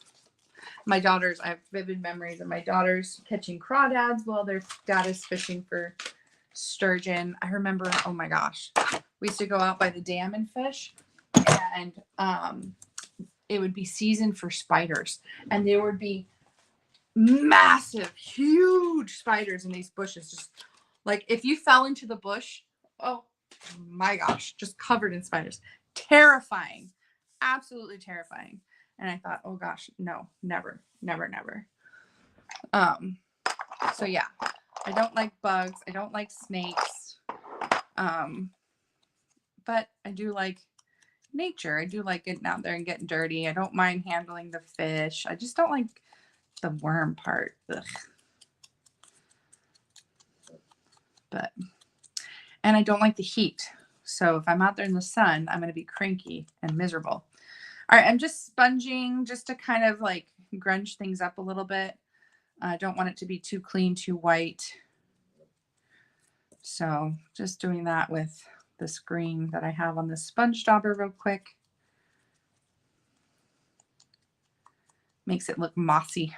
S1: I have vivid memories of my daughters catching crawdads while their dad is fishing for sturgeon. I remember, oh my gosh, we used to go out by the dam and fish. and it would be season for spiders, and there would be massive, huge spiders in these bushes. Just like if you fell into the bush, oh my gosh, just covered in spiders. Terrifying, absolutely terrifying. And I thought, oh gosh, no, never, never, never. So yeah, I don't like bugs. I don't like snakes. But I do like nature. I do like getting out there and getting dirty. I don't mind handling the fish. I just don't like the worm part. Ugh. And I don't like the heat. So if I'm out there in the sun, I'm going to be cranky and miserable. All right, I'm just sponging just to kind of like grunge things up a little bit. I don't want it to be too clean, too white. So just doing that with this green that I have on this sponge dauber real quick. Makes it look mossy.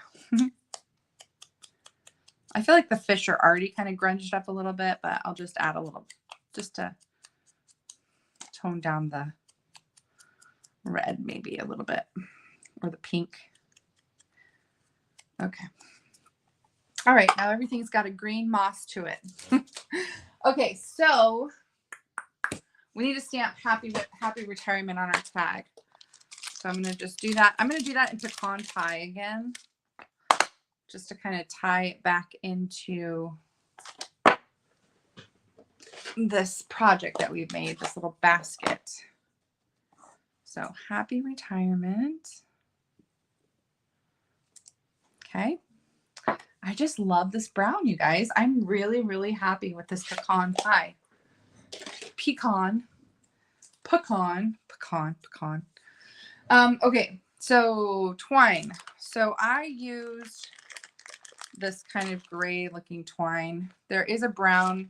S1: I feel like the fish are already kind of grunged up a little bit, but I'll just add a little just to tone down the red maybe a little bit, or the pink. Okay. All right, now everything's got a green moss to it. Okay, so we need to stamp happy retirement on our tag. So I'm going to just do that. I'm going to do that in pecan tie again, just to kind of tie it back into this project that we've made, this little basket. So happy retirement. Okay. I just love this brown, you guys. I'm really, really happy with this pecan pie. Pecan. Okay, so twine. So I used this kind of gray looking twine. There is a brown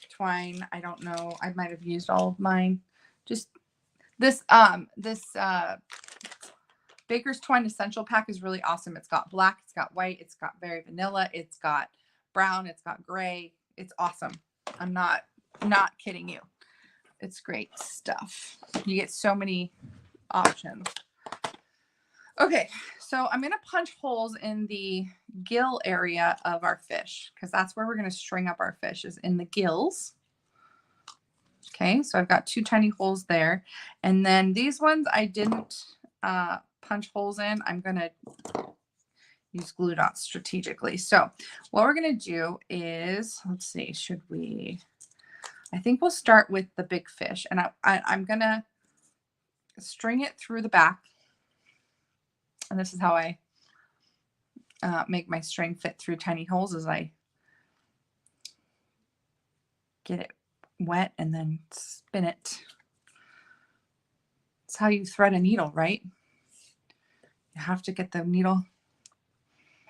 S1: twine. I don't know. I might have used all of mine. Just this Baker's Twine Essential Pack is really awesome. It's got black, it's got white, it's got very vanilla, it's got brown, it's got gray. It's awesome. I'm not kidding you. It's great stuff. You get so many options. Okay, so I'm going to punch holes in the gill area of our fish because that's where we're going to string up our fish, is in the gills. Okay, so I've got 2 tiny holes there. And then these ones I didn't punch holes in. I'm going to use glue dots strategically. So what we're going to do is, let's see, I think we'll start with the big fish. And I'm going to string it through the back. And this is how I make my string fit through tiny holes, as I get it wet and then spin it. It's how you thread a needle, right? You have to get the needle.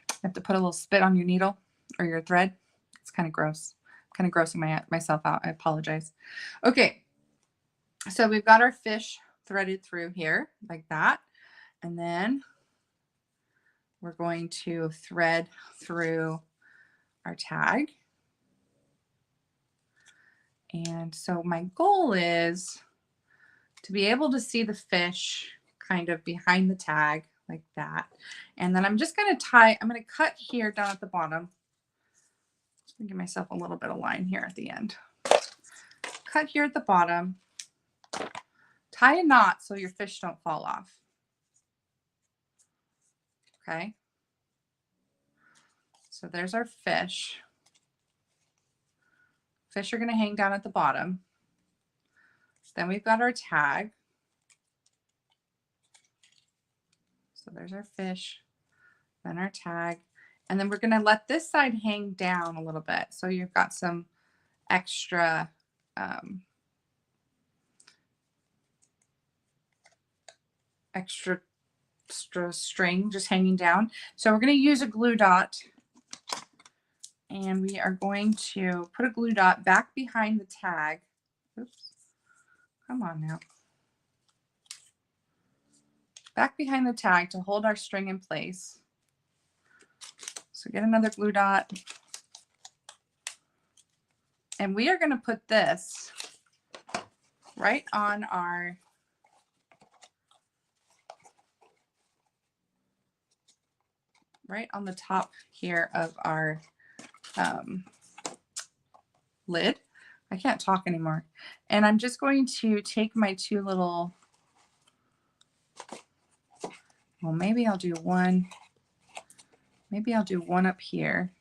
S1: You have to put a little spit on your needle or your thread. It's kind of gross. I'm kind of grossing myself out. I apologize. Okay. So we've got our fish threaded through here like that. And then we're going to thread through our tag. And so my goal is to be able to see the fish kind of behind the tag like that. And then I'm just going to I'm going to cut here down at the bottom. Give myself a little bit of line here at the end. Cut here at the bottom. Tie a knot so your fish don't fall off. Okay. So there's our fish. Fish are going to hang down at the bottom. Then we've got our tag. So there's our fish, then our tag. And then we're going to let this side hang down a little bit. So you've got some extra extra string just hanging down. So we're going to use a glue dot, and we are going to put a glue dot back behind the tag. Oops. Come on now. Back behind the tag to hold our string in place. So get another glue dot. And we are going to put this right on our right on the top here of our lid. I can't talk anymore. And I'm just going to take my two little, well, maybe I'll do one up here.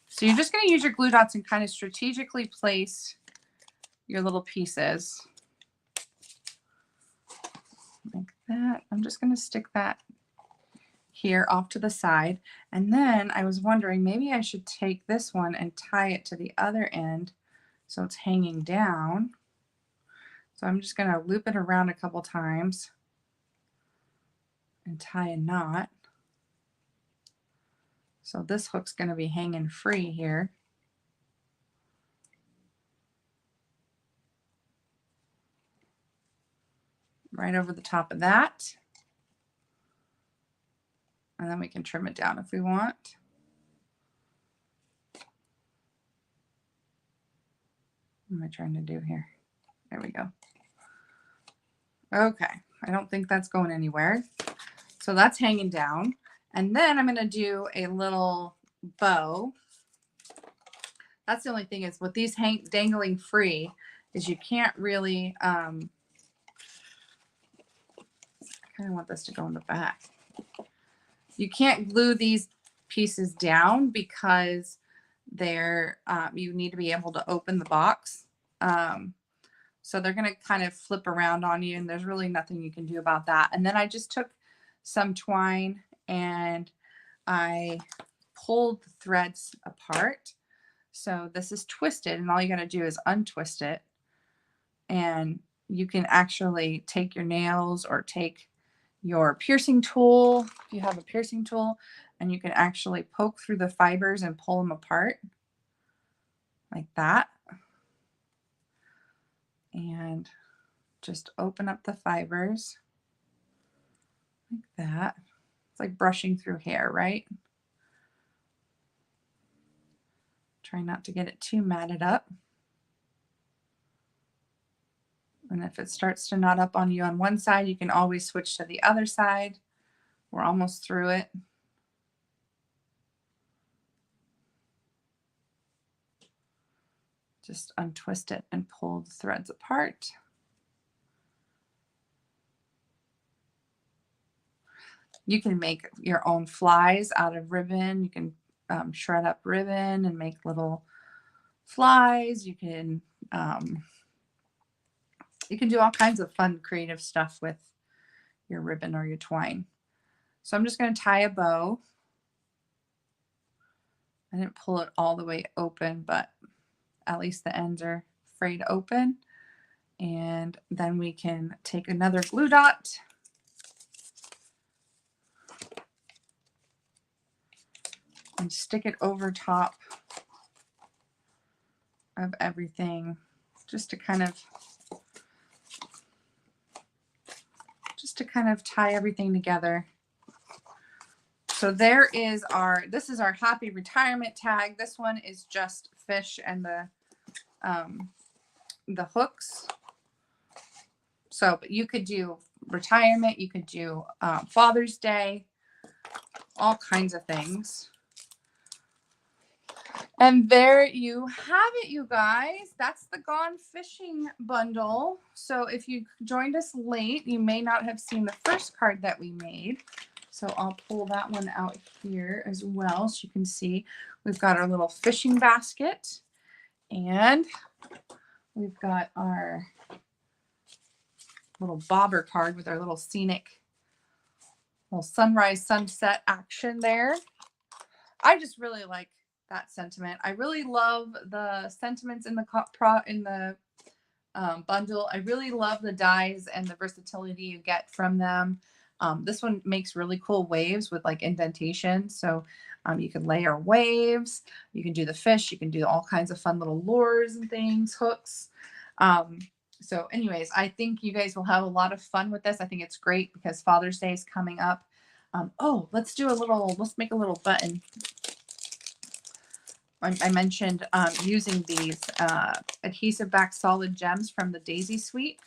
S1: So you're just going to use your glue dots and kind of strategically place your little pieces like that. I'm just going to stick that here off to the side. And then I was wondering, maybe I should take this one and tie it to the other end so it's hanging down. So I'm just going to loop it around a couple times and tie a knot. So this hook's going to be hanging free here. Right over the top of that. And then we can trim it down if we want. What am I trying to do here? There we go. Okay, I don't think that's going anywhere. So that's hanging down. And then I'm going to do a little bow. That's the only thing is with these dangling free is you can't really, I kind of want this to go in the back. You can't glue these pieces down because they're, you need to be able to open the box. So they're going to kind of flip around on you and there's really nothing you can do about that. And then I just took some twine and I pulled the threads apart. So this is twisted and all you got to do is untwist it. And you can actually take your nails or take your piercing tool, if you have a piercing tool, and you can actually poke through the fibers and pull them apart like that. And just open up the fibers like that. It's like brushing through hair, right? Try not to get it too matted up. And if it starts to knot up on you on one side, you can always switch to the other side. We're almost through it. Just untwist it and pull the threads apart. You can make your own flies out of ribbon. You can shred up ribbon and make little flies. You can do all kinds of fun, creative stuff with your ribbon or your twine. So I'm just going to tie a bow. I didn't pull it all the way open, but at least the ends are frayed open. And then we can take another glue dot and stick it over top of everything just to kind of tie everything together. So there is this is our happy retirement tag. This one is just fish and the hooks. So, but you could do retirement, you could do Father's Day, all kinds of things. And there you have it, you guys. That's the Gone Fishing bundle. So if you joined us late, you may not have seen the first card that we made. So I'll pull that one out here as well so you can see. We've got our little fishing basket. And we've got our little bobber card with our little scenic little sunrise sunset action there. I just really like that sentiment. I really love the sentiments in the bundle. I really love the dies and the versatility you get from them. This one makes really cool waves with like indentation. So you can layer waves, you can do the fish, you can do all kinds of fun little lures and things, hooks. So anyways, I think you guys will have a lot of fun with this. I think it's great because Father's Day is coming up. Oh, let's make a little button. I mentioned using these adhesive back solid gems from the Daisy Suite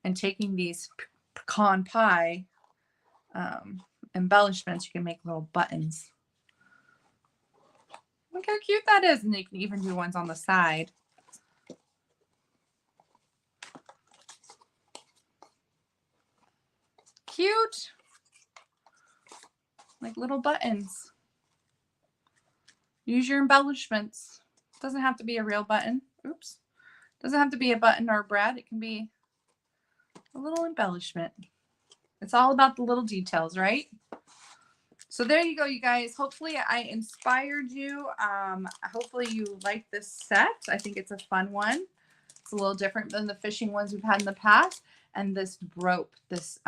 S1: and taking these pecan pie embellishments. You can make little buttons. Look how cute that is. And you can even do ones on the side. Cute. Like little buttons. Use your embellishments. Doesn't have to be a real button. Oops. Doesn't have to be a button or a brad. It can be a little embellishment. It's all about the little details, right? So there you go, you guys. Hopefully I inspired you. Hopefully you like this set. I think it's a fun one. It's a little different than the fishing ones we've had in the past. And this rope, this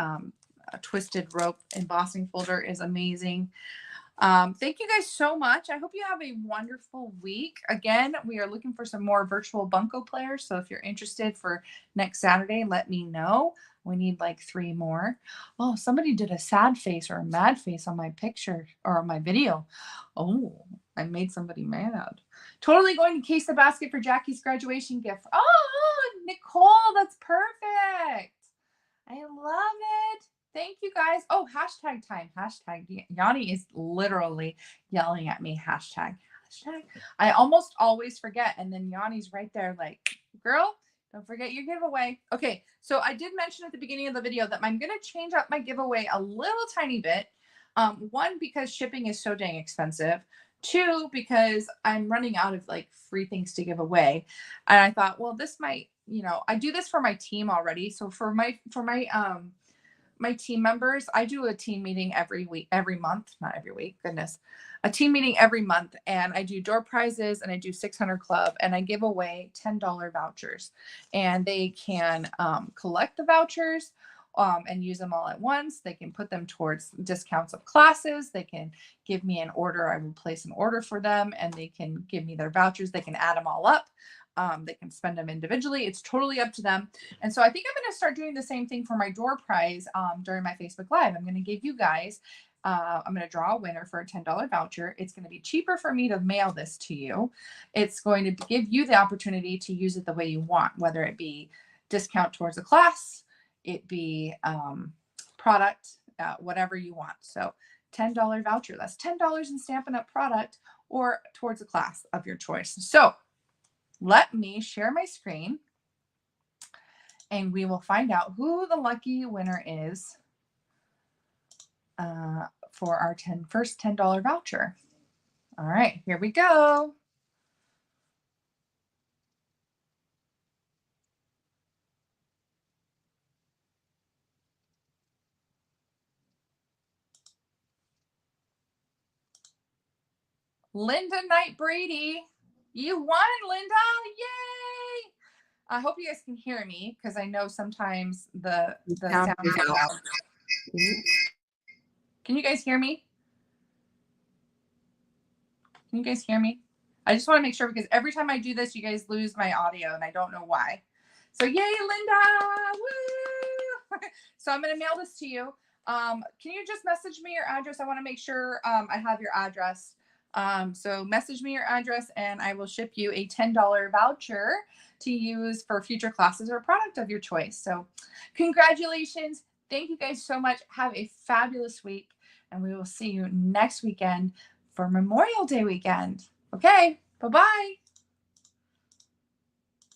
S1: twisted rope embossing folder is amazing. Thank you guys so much. I hope you have a wonderful week. Again, we are looking for some more virtual Bunko players. So if you're interested for next Saturday, let me know. We need like 3 more. Oh, somebody did a sad face or a mad face on my picture or on my video. Oh, I made somebody mad. Totally going to case the basket for Jackie's graduation gift. Oh, Nicole, that's perfect. I love it. Thank you guys. Oh, hashtag time. Hashtag. Yanni is literally yelling at me. Hashtag. I almost always forget. And then Yanni's right there like, girl, don't forget your giveaway. Okay. So I did mention at the beginning of the video that I'm going to change up my giveaway a little tiny bit. 1, because shipping is so dang expensive. 2, because I'm running out of like free things to give away. And I thought, well, this might, I do this for my team already. So for my team members, I do a team meeting every month, not every week, goodness, a team meeting every month. And I do door prizes and I do 600 Club and I give away $10 vouchers and they can collect the vouchers and use them all at once. They can put them towards discounts of classes. They can give me an order. I will place an order for them and they can give me their vouchers. They can add them all up. They can spend them individually. It's totally up to them. And so I think I'm going to start doing the same thing for my door prize during my Facebook Live. I'm going to give you guys, I'm going to draw a winner for a $10 voucher. It's going to be cheaper for me to mail this to you. It's going to give you the opportunity to use it the way you want, whether it be discount towards a class, it be product, whatever you want. So $10 voucher, that's $10 in Stampin' Up! Product or towards a class of your choice. So let me share my screen and we will find out who the lucky winner is for our first $10 voucher. All right, here we go. Linda Knight Brady. You won, Linda. Yay! I hope you guys can hear me because I know sometimes the sound is loud. Can you guys hear me? Can you guys hear me? I just want to make sure because every time I do this, you guys lose my audio and I don't know why. So yay, Linda! Woo! So I'm going to mail this to you. Can you just message me your address? I want to make sure I have your address. So message me your address and I will ship you a $10 voucher to use for future classes or product of your choice. So congratulations. Thank you guys so much. Have a fabulous week and we will see you next weekend for Memorial Day weekend. Okay, bye-bye.